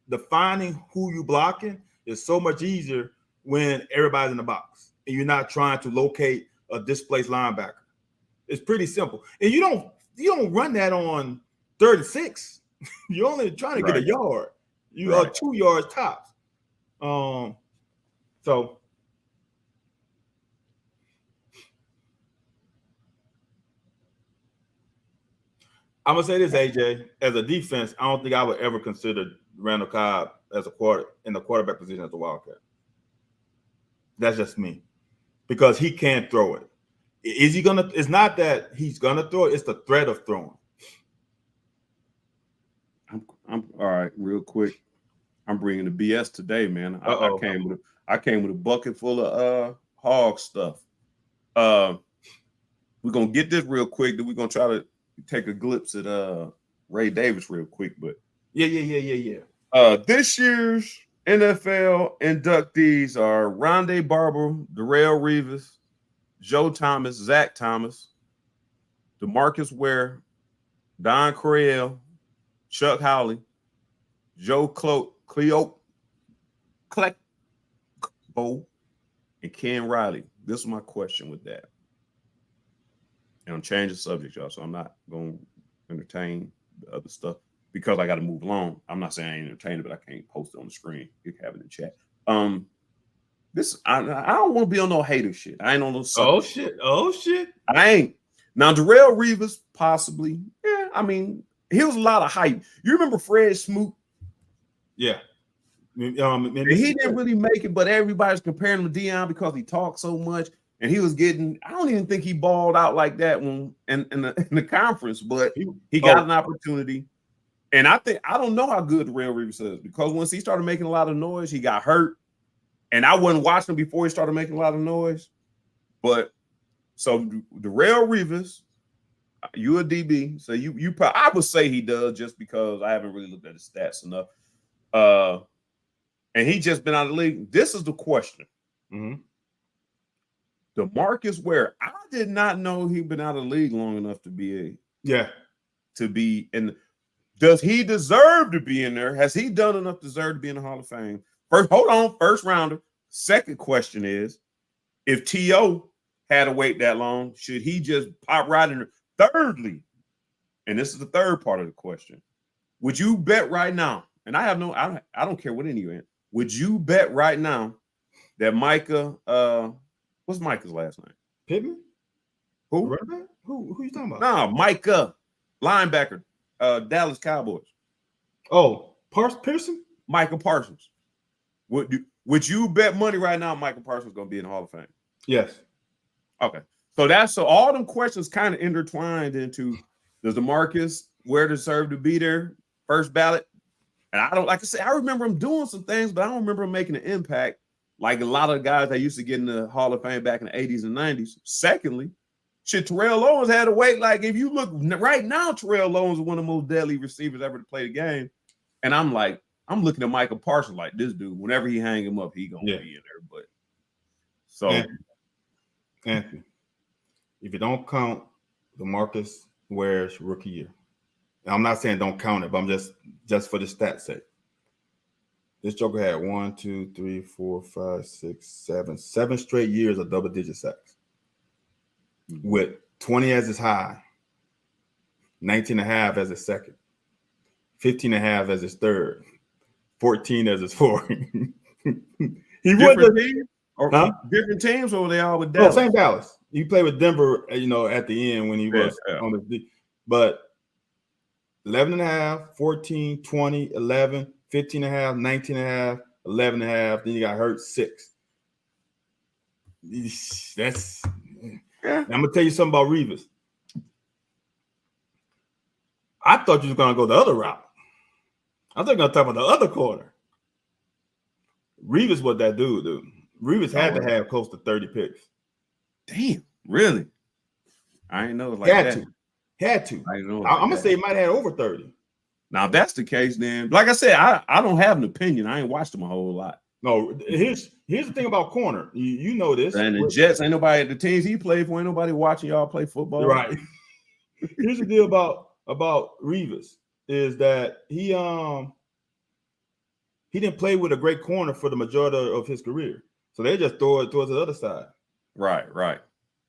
defining who you blocking is so much easier when everybody's in the box and you're not trying to locate a displaced linebacker. It's pretty simple, and you don't run that on 36. You're only trying to get a yard. You are 2 yards tops. So. I'm gonna say this, AJ. As a defense, I don't think I would ever consider Randall Cobb as in the quarterback position as a Wildcat. That's just me, because he can't throw it. Is he gonna? It's not that he's gonna throw it; it's the threat of throwing. I'm all right. Real quick, I'm bringing the BS today, man. I came with a bucket full of hog stuff. We're gonna get this real quick. Then we're gonna try to take a glimpse at Ray Davis real quick, but yeah. This year's NFL inductees are Rondé Barber, Darrelle Revis, Joe Thomas, Zach Thomas, DeMarcus Ware, Don Coryell, Chuck Howley, Joe Cleopo, and Ken Riley. This is my question with that. And I'm changing the subject, y'all, so I'm not going to entertain the other stuff because I got to move along. I'm not saying I ain't entertaining, but I can't post it on the screen. You can have it in the chat. I don't want to be on no hater shit. I ain't on no sucker. Oh shit. I ain't. Now, Darrelle Revis, possibly. Yeah, I mean, he was a lot of hype. You remember Fred Smoot? Yeah. He didn't really make it, but everybody's comparing him to Deion because he talked so much. And he was getting, I don't even think he balled out like that when in the conference, but he got an opportunity. And I don't know how good Darrelle Revis is, because once he started making a lot of noise, he got hurt. And I wasn't watching him before he started making a lot of noise. But so Darrelle Revis, you a DB, so you probably, I would say he does, just because I haven't really looked at his stats enough. And he just been out of the league. This is the question. Mm-hmm. DeMarcus Ware, I did not know he'd been out of the league long enough to be in. Does he deserve to be in there? Has he done enough to deserve to be in the Hall of Fame? First rounder. Second question is, if T.O. had to wait that long, should he just pop right in there? Thirdly, and this is the third part of the question, would you bet right now, and I don't care what any you in, would you bet right now that Micah, what's Micah's last name? Pittman? Who? Who you talking about? No, Micah, linebacker, Dallas Cowboys. Oh, Pearson? Michael Parsons. Would you bet money right now Michael Parsons is going to be in the Hall of Fame? Yes. Okay. So all them questions kind of intertwined into, does DeMarcus Ware deserve to be there? First ballot. And I remember him doing some things, but I don't remember him making an impact like a lot of guys that used to get in the Hall of Fame back in the 80s and 90s. Secondly, Terrell Owens had to wait. Like, if you look right now, Terrell Owens is one of the most deadly receivers ever to play the game. And I'm looking at Michael Parsons like, this dude, whenever he hang him up, he going to be in there. But so, Anthony, if you don't count DeMarcus Ware's rookie year, and I'm not saying don't count it, but I'm just for the stats sake. This Joker had 1, 2, 3, 4, 5, 6, 7 straight years of double-digit sacks, with 20 as his high, 19.5 as his second, 15.5 as his third, 14 as his fourth. He different teams, different teams, or were they all with Dallas? No, same Dallas. He played with Denver, at the end when he was on the. But 11 and a half, 14, 20, 11, 15 and a half, 19 and a half, 11 and a half. Then you got hurt 6. That's Yeah. I'm gonna tell you something about Revis. I thought you was gonna go the other route. I thought you were gonna talk about the other corner. Revis was that dude. Revis had to have close to 30 picks. Damn, really? I ain't know it was like that. Had to. I know. I'm gonna say he might have had over 30. Now, if that's the case, then like I said, I don't have an opinion. I ain't watched him a whole lot. No, here's the thing about corner. You know this. And the Jets, ain't nobody, the teams he played for, ain't nobody watching y'all play football. Right. Here's the deal about Revis is that he didn't play with a great corner for the majority of his career. So they just throw it towards the other side. Right.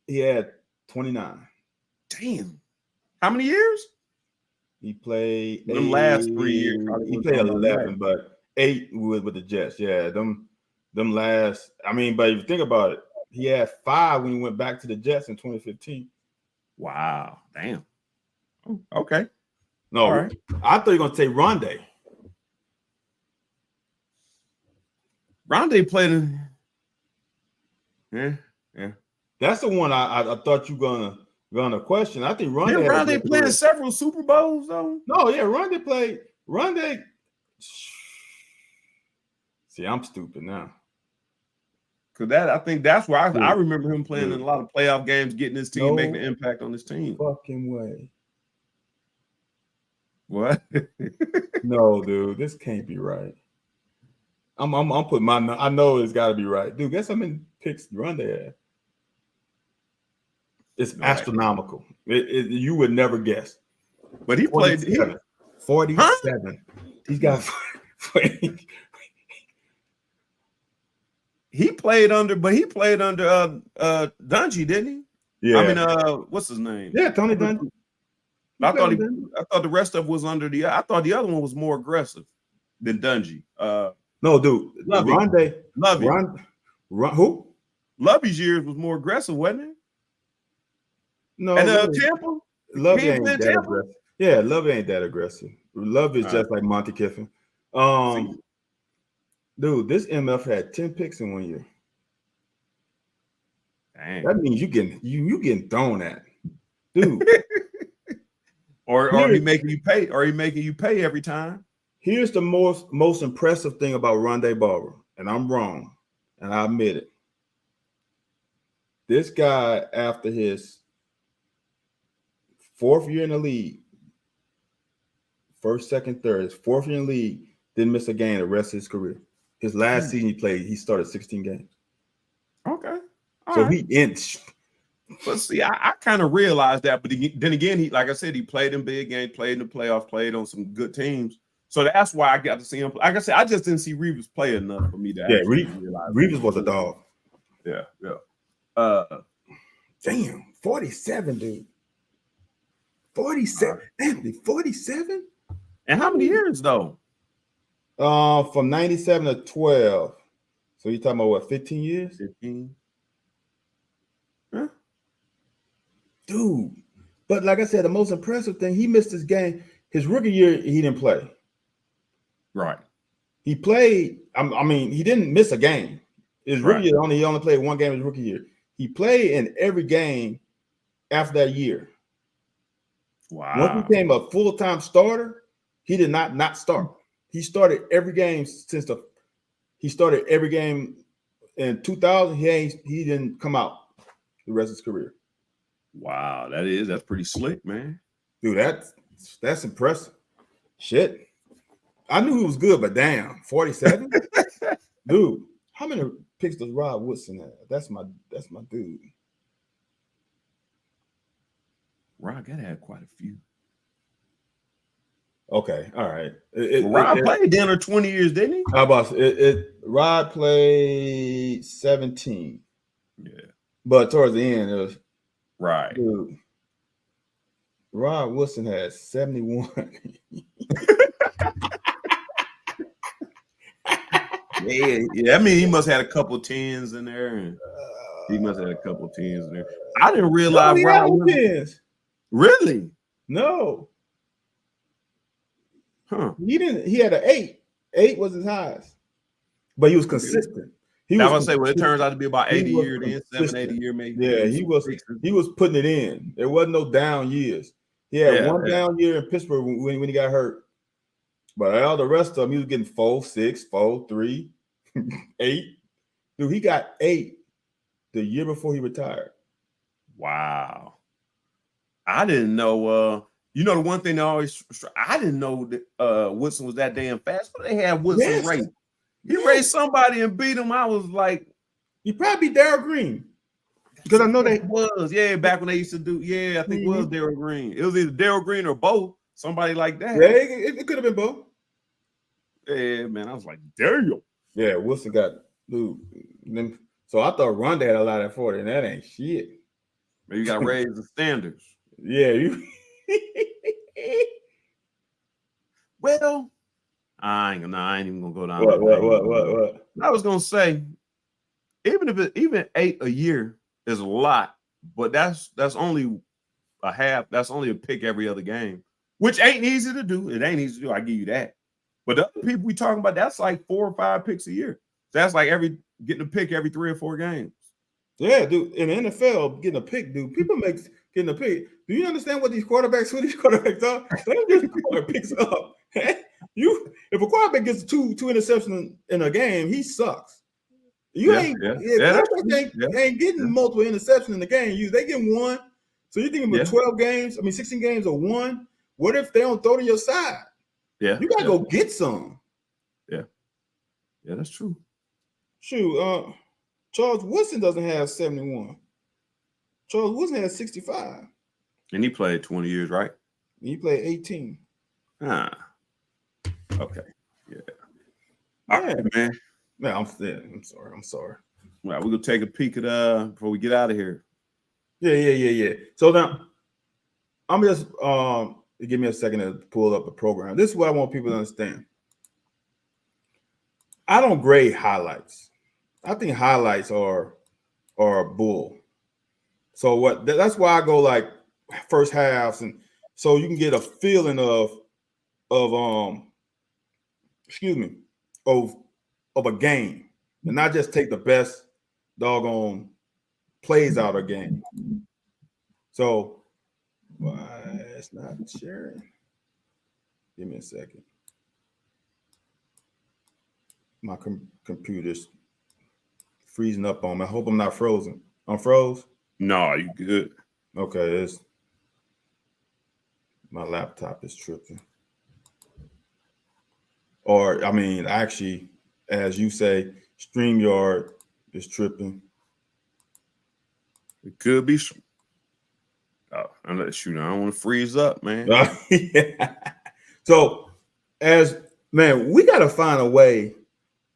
He had 29. Damn. How many years? He played them last 3 years. He played 11, but 8 with the Jets. Yeah, them last. I mean, but if you think about it, he had 5 when he went back to the Jets in 2015. Wow. Damn. Okay. No, right. I thought you were gonna say Rondé. Rondé played in. Yeah. That's the one I thought you gonna question. I think Rondé. Rondé played in several Super Bowls though. No, yeah, Rondé played. Rondé. See, I'm stupid now. Cause I think that's where I remember him playing in a lot of playoff games, getting his team, making an impact on his team. Fucking way. What? No, dude, this can't be right. I'm putting I know it's got to be right, dude. Guess how many picks Rondé had? It's astronomical. You would never guess. But he 47. played 47. Huh? He's got 40. He played under Dungy, didn't he? Yeah. I mean, what's his name? Yeah, Tony Dungy. I thought the rest of it was under I thought the other one was more aggressive than Dungy. No, dude. Rondé. Lovey. Who? Lovey's years was more aggressive, wasn't it? No. And Tampa? Lovey ain't that aggressive. Yeah, Lovey ain't that aggressive. Love is just like Monty Kiffin. Dude, this MF had 10 picks in 1 year. Dang. That means you getting thrown at, dude. or he making you pay, every time. Here's the most impressive thing about Rondé Barber, and I'm wrong, and I admit it. This guy, after his 4th year in the league, 1st, 2nd, 3rd, his 4th year in the league, didn't miss a game the rest of his career. His last season he played, he started 16 games. Okay. So he inched. But see, I kind of realized that, but then again, he, like I said, he played in big games, played in the playoffs, played on some good teams. So that's why I got to see him. Like I said, I just didn't see Revis play enough for me to realize. Revis was a dog. Yeah. Damn, 47, dude. 47, Anthony, 47? And how many years though? From 97 to 12. So you're talking about what, 15 years? 15. Huh? Dude. But like I said, the most impressive thing, he missed his game. His rookie year, he didn't play. Right. He played, I mean, he didn't miss a game. His rookie year, he only played 1 game his rookie year. He played in every game after that year. Wow. Once he became a full-time starter, he did not start. He started every game he started every game in 2000. He didn't come out the rest of his career. Wow, that's pretty slick, man. Dude, that's impressive. Shit. I knew he was good, but damn, 47? Dude, how many picks does Rod Woodson have? That's my dude. Rod gotta have quite a few. Okay, all right. Rod played dinner 20 years, didn't he? How about it? Rod played 17. Yeah. But towards the end, it was right. Dude, Rod Woodson had 71. Yeah. I mean, he must have had a couple of 10s in there. And he must have had a couple of 10s in there. I didn't realize Rod Woodson. Tens. Really? No. Huh. He had an 8. 8 was his highest, but he was consistent. I was say, well, it turns out to be about 80 was year, then 7, 80 year, maybe. Yeah, maybe he some was putting it in. There wasn't no down years. He had one down year in Pittsburgh when he got hurt. But all the rest of them, he was getting 4, 6, 4, 3, 8. Dude, he got 8 the year before he retired. Wow. I didn't know. You know, the one thing I didn't know that Woodson was that damn fast. But they had Woodson race. He raced somebody and beat him. I was like, he probably beat Darryl Green. Because I know they was, back when they used to do, I think it was Darryl Green. It was either Darryl Green or Bo, somebody like that. Yeah, it could have been Bo. Yeah, man, I was like, damn. Yeah, Wilson got dude. So I thought Ronda had a lot at 40, and that ain't shit. Maybe you got to raise the standards. Yeah, you. Well, I ain't even gonna go down. What? I was gonna say, even 8 a year is a lot, but that's only a half. That's only a pick every other game, which ain't easy to do. It ain't easy to do. I give you that. But the other people we talking about, that's like 4 or 5 picks a year. So that's like getting a pick every 3 or 4 games. Yeah, dude. In the NFL, getting a pick, dude. People getting a pick. Do you understand what these quarterbacks are? They don't just picks up. If a quarterback gets two interceptions in a game, he sucks. Ain't getting multiple interceptions in the game. They get 1. So you're thinking about 12 games, 16 games or 1. What if they don't throw to your side? Yeah. You gotta go get some. Yeah. Yeah, that's true. Shoot, Charles Woodson doesn't have 71. Charles Woodson has 65. And he played 20 years, right? He played 18. Okay. Yeah. All right, man. No, I'm sorry. Well, we're gonna take a peek at before we get out of here. Yeah. So now I'm just give me a second to pull up the program. This is what I want people to understand. I don't grade highlights. I think highlights are bull. So that's why I go like first halves, and so you can get a feeling of a game, and not just take the best doggone plays out of a game. So why it's not sharing? Give me a second. My computer's freezing up on me. I hope I'm not frozen. I'm froze? No, you good. Okay, my laptop is tripping. Or, actually, as you say, StreamYard is tripping. It could be. I don't want to freeze up, man. Yeah. So, we got to find a way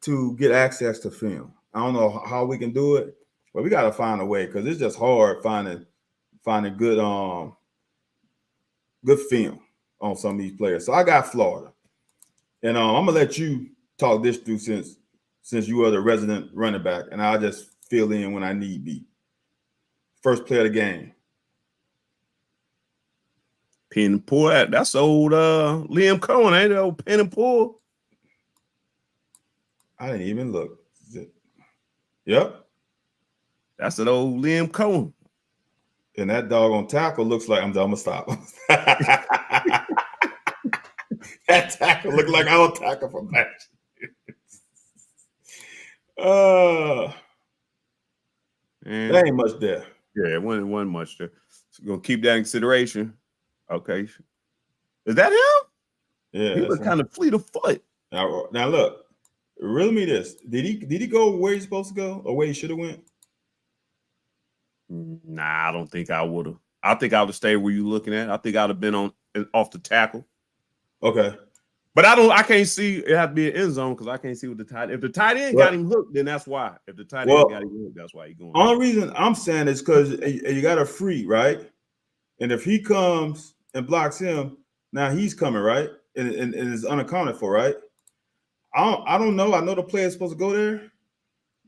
to get access to film. I don't know how we can do it, but we got to find a way because it's just hard finding good film on some of these players. So I got Florida, and I'm gonna let you talk this through since you are the resident running back, and I'll just fill in when I need be. First play of the game. Pen and pull. That's old Liam Cohen, ain't it? Old pen and pull. I didn't even look. Yep. That's an old Liam Cohen. And that doggone tackle looks like I'm gonna stop. That tackle looked like I was tackle from back. There ain't much there. Yeah, it wasn't much there. So we're gonna keep that in consideration. Okay. Is that him? Yeah. He was kind of fleet of foot. Now look, riddle me this. Did he go where he's supposed to go or where he should have went? Nah, I don't think I would have. I think I would have stayed where you looking at. I think I'd have been off the tackle. Okay. But I can't see it have to be an end zone because I can't see what the tight. If the tight end got him hooked, then that's why. If the tight end got him hooked, that's why he's going. Only reason I'm saying is because you got a free, right? And if he comes and blocks him, now he's coming, right? And is unaccounted for, right? I don't know. I know the player's supposed to go there,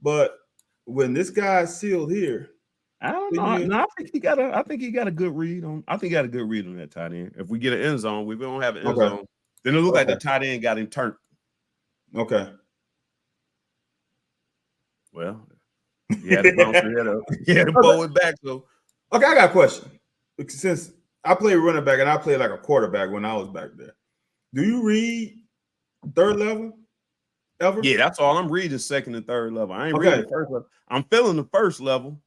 but when this guy's sealed here, I don't know. No, I think he got a good read on. I think he got a good read on that tight end. If we get an end zone, we don't have an end zone. Then it looked like the tight end got him turned. Okay. Well, he had to bounce your head up. He had to pull it back. So, okay, I got a question. Since I played running back and I played like a quarterback when I was back there, do you read third level ever? Yeah, that's all I'm reading. Second and third level. I ain't reading the first level. I'm feeling the first level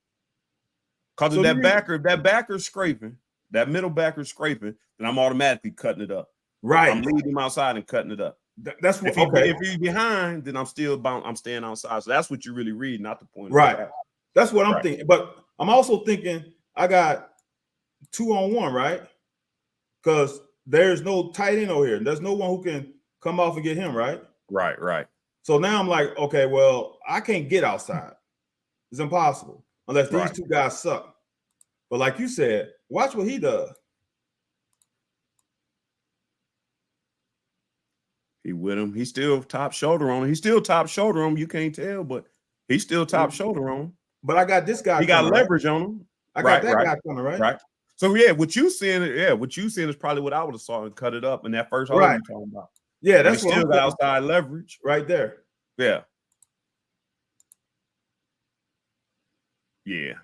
because of that backer. That backer's scraping. That middle backer's scraping. Then I'm automatically cutting it up. Right. I'm leading him outside and cutting it up. That's what. If he's behind, then I'm still bound. I'm staying outside. So that's what you really read, not the point. Right. That's what I'm thinking. But I'm also thinking I got 2-on-1, right? Because there's no tight end over here. There's no one who can come off and get him, right? Right. So now I'm like, okay, well, I can't get outside. It's impossible unless these two guys suck. But like you said, watch what he does. He with him. He's still top shoulder on him. He's still top shoulder on him. You can't tell, but he's still top shoulder on him. But I got this guy. He got leverage on him. I got that guy coming, right? Right. So yeah, what you seeing is probably what I would have saw and cut it up in that first hole you talking about. Yeah, that's what still got outside leverage right there. Yeah. And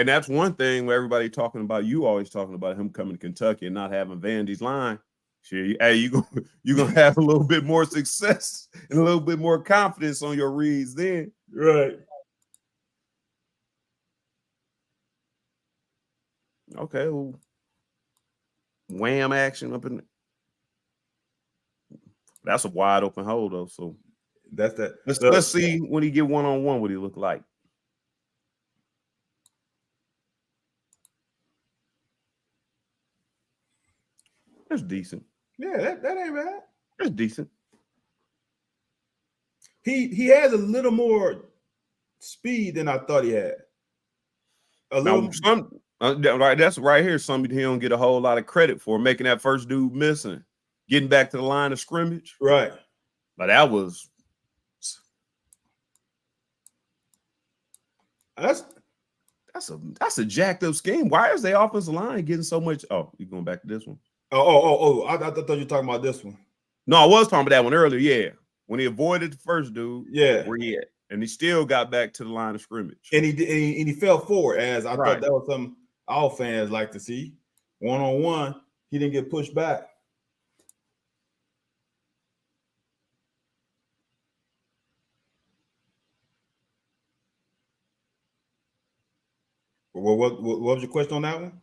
that's one thing where everybody talking about. You always talking about him coming to Kentucky and not having Vandy's line. Hey, you gonna have a little bit more success and a little bit more confidence on your reads then. Right. Okay. Well, wham action up in there. That's a wide open hole though. So that's that. Let's see when he get one-on-one what he look like. That's decent. Yeah, that ain't bad. That's decent. He has a little more speed than I thought he had. That's right here. Somebody he don't get a whole lot of credit for making that first dude missing, getting back to the line of scrimmage. Right. But that was that's a jacked up scheme. Why is the offensive line getting so much? Oh, you going back to this one? I thought you were talking about this one. No, I was talking about that one earlier. Yeah, when he avoided the first dude. Yeah, where he at, and he still got back to the line of scrimmage. And he fell forward. As I thought that was something all fans like to see. 1-on-1, he didn't get pushed back. What was your question on that one?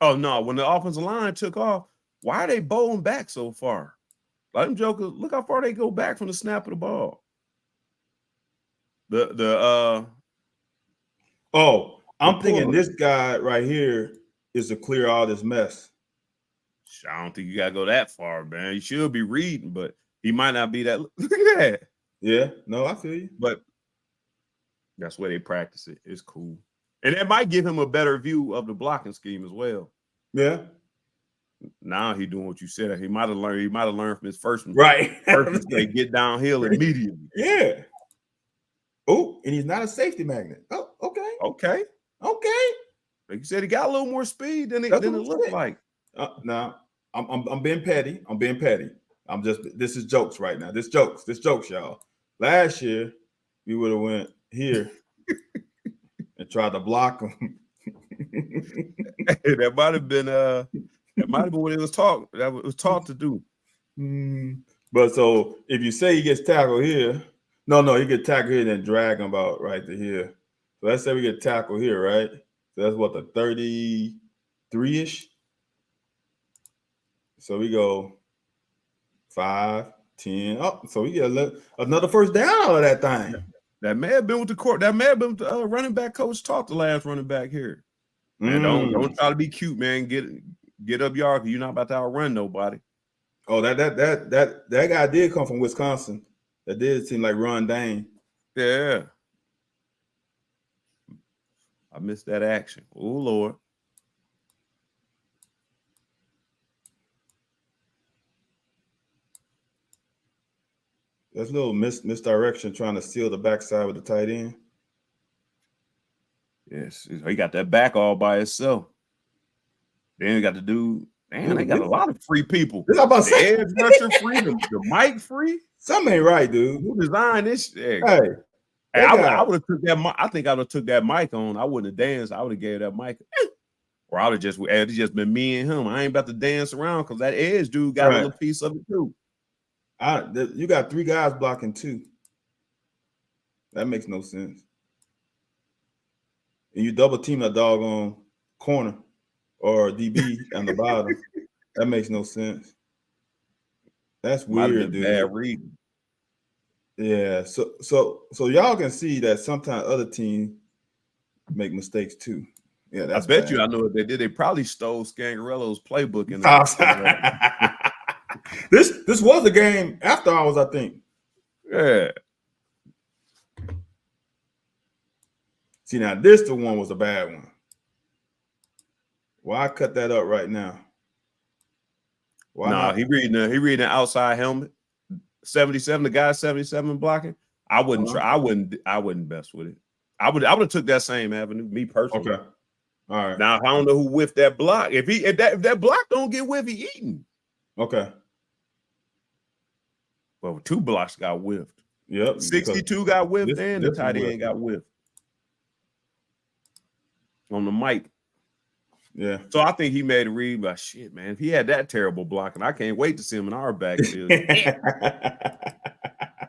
Oh no, when the offensive line took off, why are they bowling back so far? Let them jokers look how far they go back from the snap of the ball. I'm thinking this guy right here is to clear all this mess. I don't think you gotta go that far, man. You should be reading, but he might not be that. Look at that. Yeah, no, I feel you. But that's where they practice it. It's cool. And it might give him a better view of the blocking scheme as well. Yeah. Now he doing what you said. He might have learned from his first one. Right. First mistake, get downhill immediately. Yeah. Oh, and he's not a safety magnet. Oh, okay. Like you said, he got a little more speed than it looked like. No, I'm being petty. This is jokes right now. This jokes, y'all. Last year, we would have went here and tried to block him. That might have been what it was taught. That was taught to do. But so if you say he gets tackled here, no, he gets tackled here and then drag him about right to here. So let's say we get tackled here, right? So that's what, the 33-ish. So we go 5, 10. Oh, so we get another first down out of that thing. That may have been with the court. That may have been with the running back coach taught the last running back here. Man, don't try to be cute, man. Get up yard because you're not about to outrun nobody. Oh, that guy did come from Wisconsin. That did seem like Ron Dane. Yeah. I missed that action. Oh, Lord. That's a little misdirection trying to seal the backside with the tight end. Yes. He got that back all by himself. Then he got the dude Damn, they got a lot of free people. This about The edge rusher free, the mic free. Something ain't right, dude. Who designed this? Hey, I would have took that. I think I would have took that mic on. I wouldn't have danced. I would have gave that mic, or I would have just been me and him. I ain't about to dance around because that edge dude got a little piece of it too. You got 3 guys blocking 2. That makes no sense. And you double team that doggone corner or DB on the bottom. That makes no sense. That's weird, dude. Bad read. Yeah. So y'all can see that sometimes other teams make mistakes too. Yeah, that's I bet bad. you I know what they did. They probably stole Scangarello's playbook in This was a game after hours, I think. Yeah. See, now this the one was a bad one. Why cut that up right now? Why not? He reading the outside helmet. 77, the guy 77 blocking. I wouldn't try. I wouldn't mess with it. I would have took that same avenue, me personally. Okay. All right. Now I don't know who whiffed that block. If that block don't get whiffed, he eating. Okay. Well, 2 blocks got whiffed. Yep. 62 got whiffed, and the tight end got whiffed on the mic. Yeah. So I think he made a read, but shit, man, if he had that terrible blocking, I can't wait to see him in our backfield. And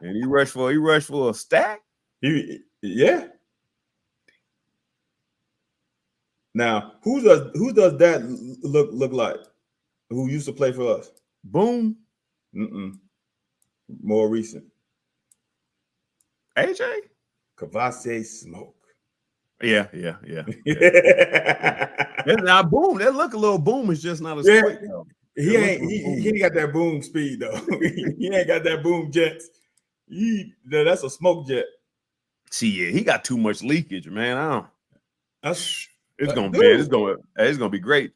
he rushed for a stack. Yeah. Now, who does that look like? Who used to play for us? Boom. More recent. AJ? Kavase Smoke. Yeah. Now Boom, that look a little Boom is just not as quick. He ain't got that boom speed though. He ain't got that boom jets. That's a smoke jet. See, yeah, he got too much leakage, man. It's gonna be great.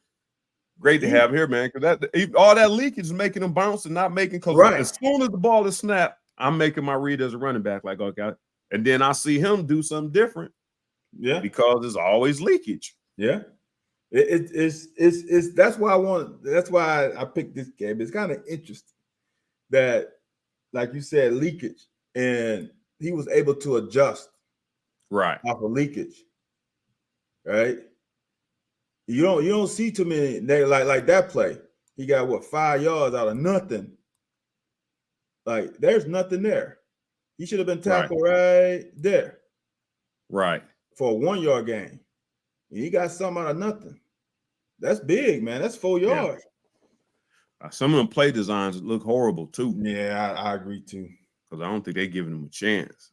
Great to have here, man. Because all that leakage is making him bounce and not making. Because as soon as the ball is snapped, I'm making my read as a running back. Like, okay, and then I see him do something different. Yeah, because there's always leakage. Yeah, it's that's why I picked this game. It's kind of interesting that, like you said, leakage, and he was able to adjust right off of leakage. Right. You don't see too many like that play. He got 5 yards out of nothing. Like there's nothing there. He should have been tackled right there. Right. For a 1 yard gain. He got something out of nothing. That's big, man. That's 4 yards. Yeah. Some of them play designs look horrible too. Yeah, I agree too. Because I don't think they're giving him a chance.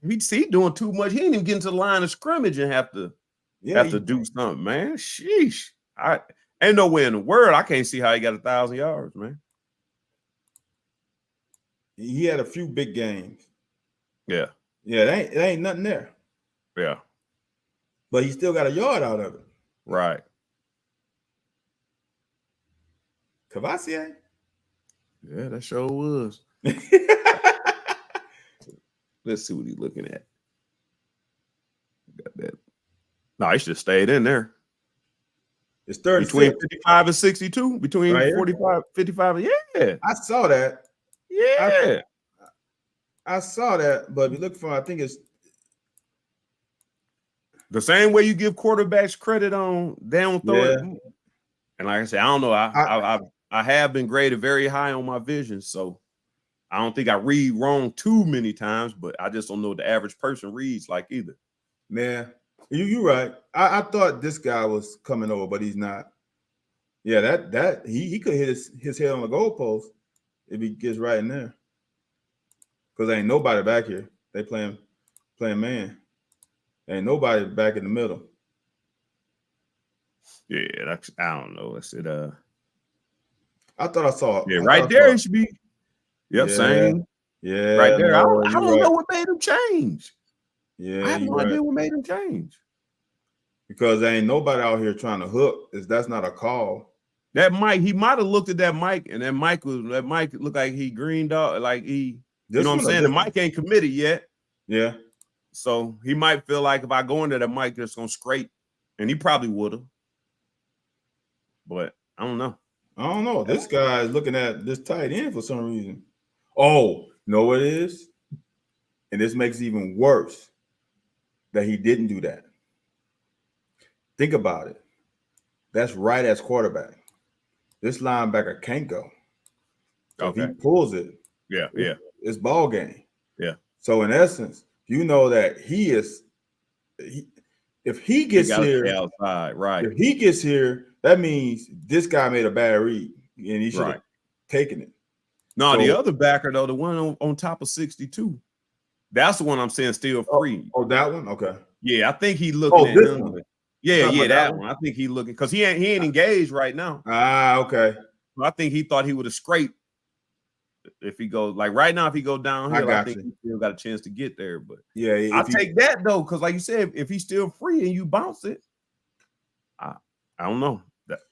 He doing too much. He ain't even getting to the line of scrimmage and have to do something, man. Sheesh. Ain't no way in the world I can't see how he got 1,000 yards, man. He had a few big games. Yeah. Yeah, there ain't nothing there. Yeah. But he still got a yard out of it. Right. Cavassier? Yeah, that sure was. Let's see what he's looking at. Got that. No, he should have stayed in there. It's 36. Between 55 and 62. Between right 45, 55. Yeah. I saw that. Yeah. I saw that, but if you look for, I think it's the same way you give quarterbacks credit on they don't throw it. And like I said, I don't know. I have been graded very high on my vision, so I don't think I read wrong too many times, but I just don't know what the average person reads like either. Man, you're right. I thought this guy was coming over, but he's not. Yeah, that he could hit his head on the goalpost if he gets right in there. Because there ain't nobody back here. They playing man. There ain't nobody back in the middle. Yeah, I don't know. That's it. I thought I saw. Yeah, right there it should be. Yep, yeah, same. Yeah, right there. No, I don't know what made him change. Yeah, I have no idea what made him change. Because there ain't nobody out here trying to hook. That's not a call. That Mike, he might have looked at that Mike, and that Mike looked like he greened out, like he. You know what I'm saying? The Mike ain't committed yet. Yeah. So he might feel like if I go into that Mike, just gonna scrape, and he probably would have. But I don't know. I don't know. This guy is looking at this tight end for some reason. Oh, you know what it is? And this makes it even worse that he didn't do that. Think about it. That's right as quarterback. This linebacker can't go. So if he pulls it, it's ball game. Yeah. So in essence, you know that if he gets here outside, right? If he gets here, that means this guy made a bad read and he should have taken it. No, the other backer though, the one on top of 62, that's the one I'm saying still free. Oh, that one? Okay. Yeah, I think he looking at this him. one. Yeah, that one. I think he looking because he ain't engaged right now. Okay. So I think he thought he would have scraped if he goes like right now. If he go downhill, I think he still got a chance to get there. But yeah, I'll take that though, because like you said, if he's still free and you bounce it, I don't know.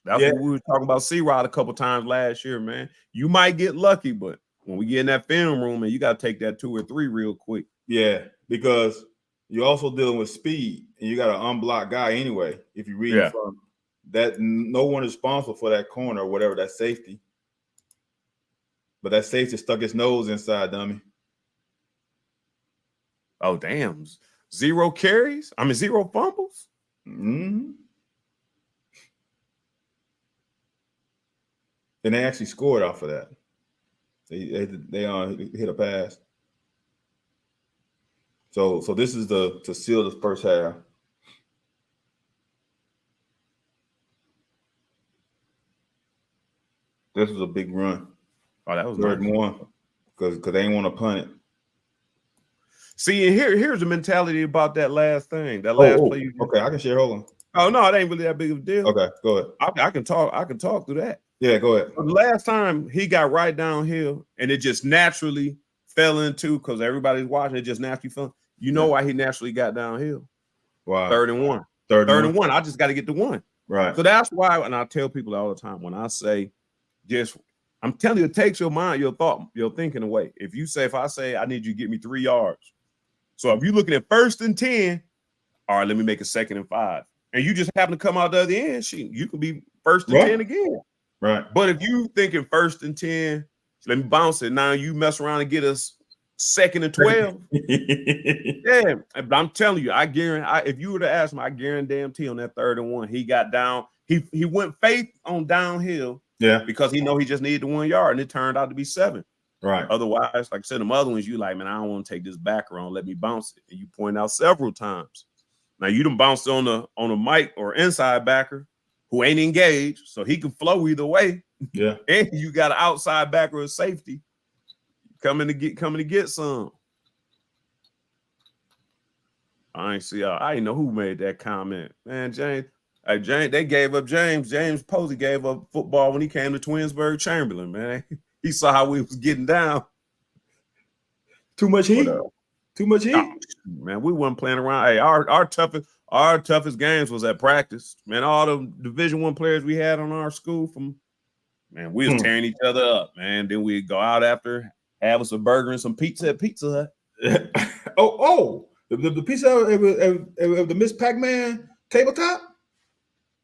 That's what we were talking about C-Rod a couple times last year, man. You might get lucky, but when we get in that film room, man, you got to take that 2 or 3 real quick. Yeah, because you're also dealing with speed, and you got an unblocked guy anyway. If you read from that, no one is responsible for that corner or whatever, that safety. But that safety stuck his nose inside, dummy. Oh, damn. 0 carries? 0 fumbles? Mm-hmm. And they actually scored off of that. They hit a pass. So this is to seal the first half. This was a big run. Oh, that was third nice. One because they ain't want to punt it. See, and here's the mentality about that last thing. That last play. Okay, I can share. Hold on. Oh no, it ain't really that big of a deal. Okay, go ahead. I can talk through that. Yeah, go ahead. The last time he got right downhill and it just naturally fell into because everybody's watching. It just naturally fell. You know why he naturally got downhill? Wow. 3rd and 1. Third and one. I just got to get to 1. Right. So that's why, and I tell people all the time when I say, I'm telling you, it takes your mind, your thought, your thinking away. If I say I need you to get me 3 yards. So if you're looking at 1st and 10, all right, let me make a 2nd and 5. And you just happen to come out the other end, you could be 1st and 10 again. Right. But if you thinking 1st and 10, let me bounce it. Now you mess around and get us 2nd and 12. Yeah, but I'm telling you, I guarantee. If you were to ask me, I guarantee on that 3rd and 1, he got down. He went faith on downhill. Yeah, because he know he just needed the 1 yard, and it turned out to be 7. Right. Otherwise, like I said, the other ones, you like, man, I don't want to take this backer on. Let me bounce it. And you point out several times. Now you done bounced on a mic or inside backer who ain't engaged, so he can flow either way. Yeah. And you got an outside backer or safety coming to get some. I didn't know who made that comment, man. James, they gave up James. James Posey gave up football when he came to Twinsburg Chamberlain, man. He saw how we was getting down. Too much heat. Too much heat. Oh, man, we wasn't playing around. Hey, our toughest games was at practice. Man, all the Division I players we had on our school we was tearing each other up, man. Then we'd go out after, have us a burger and some pizza at Pizza Hut. The pizza of the Miss Pac-Man tabletop?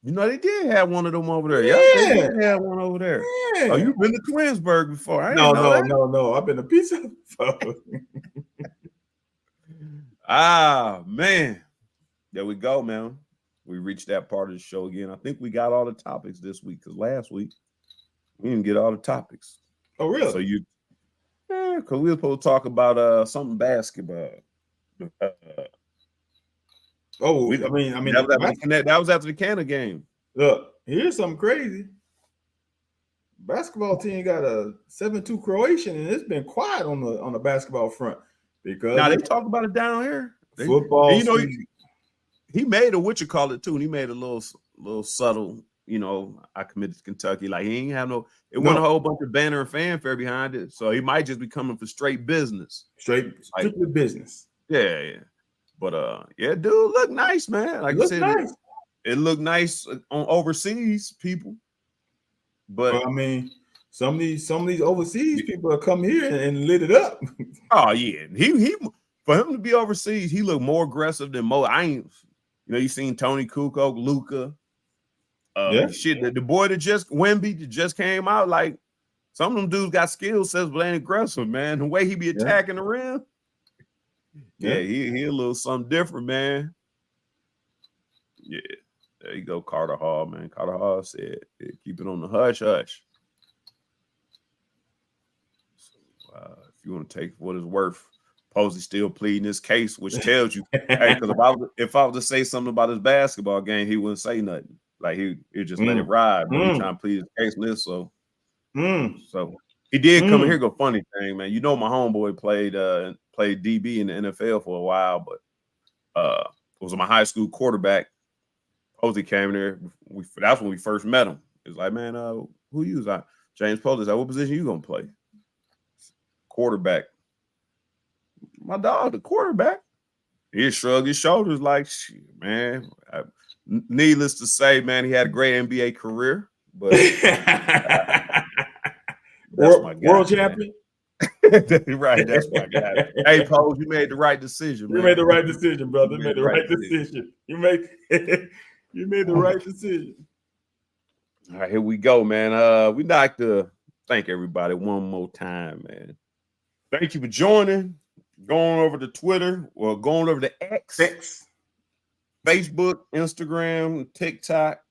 You know, they did have one of them over there. Yeah, they did have one over there. Yeah. Oh, you've been to Twinsburg before. No. I've been to Pizza before. Man. There we go, man. We reached that part of the show again. I think we got all the topics this week because last week we didn't get all the topics. Oh, really? So because we were supposed to talk about something basketball. That was after the Canada game. Look, here's something crazy. Basketball team got a 7-2 Croatian, and it's been quiet on the basketball front because now they talk about it down here. Football. He made a what you call it too, and he made a little subtle. I committed to Kentucky. Like he ain't have wasn't a whole bunch of banner and fanfare behind it. So he might just be coming for straight business. Strictly business. Yeah. But dude, look nice, man. Like you said, nice. It looked nice on overseas people. But some of these overseas people have come here and lit it up. Oh yeah, he for him to be overseas, he looked more aggressive than most. You seen Tony Kukoc, Luka. Shit, the boy that just came out, like some of them dudes got skill sets, but ain't aggressive, man. The way he be attacking the rim, he a little something different, man. Yeah, there you go, Carter Hall, man. Carter Hall said, keep it on the hush hush. If you want to take what it's worth, Posey still pleading his case, which tells you, hey, because if I was to say something about his basketball game, he wouldn't say nothing. Like he'd just let it ride. But he's trying to plead his case in this, so he did come in here. Go funny thing, man. You know, my homeboy played DB in the NFL for a while, but was my high school quarterback. Posey came in there. That's when we first met him. He was like, man, who you? Was like, James Posey. Like, what position you gonna play? Quarterback. My dog, the quarterback. He shrugged his shoulders like, shit, man. Needless to say, man, he had a great NBA career, but that's my guy. World champion. Right, that's my guy. Hey, Pose, you made the right decision, man. You made the right decision, brother. You made the right decision. You made the right decision. All right, here we go, man. We'd like to thank everybody one more time, man. Thank you for joining. Going over to Twitter or going over to X, Facebook, Instagram, TikTok,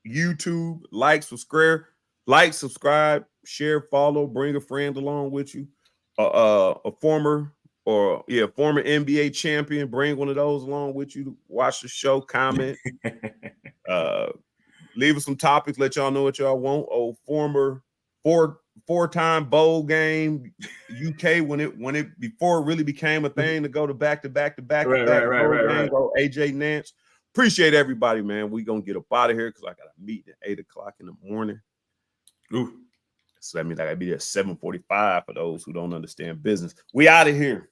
YouTube. Like, subscribe, share, follow, bring a friend along with you. A former NBA champion, bring one of those along with you to watch the show, comment. Leave us some topics, let y'all know what y'all want. Former four-time bowl game UK when it before it really became a thing to go to back-to-back games. AJ Nance. Appreciate everybody, man. We gonna get up out of here because I got a meeting at 8:00 in the morning. Ooh. So that means I gotta be there at 7:45 for those who don't understand business. We out of here.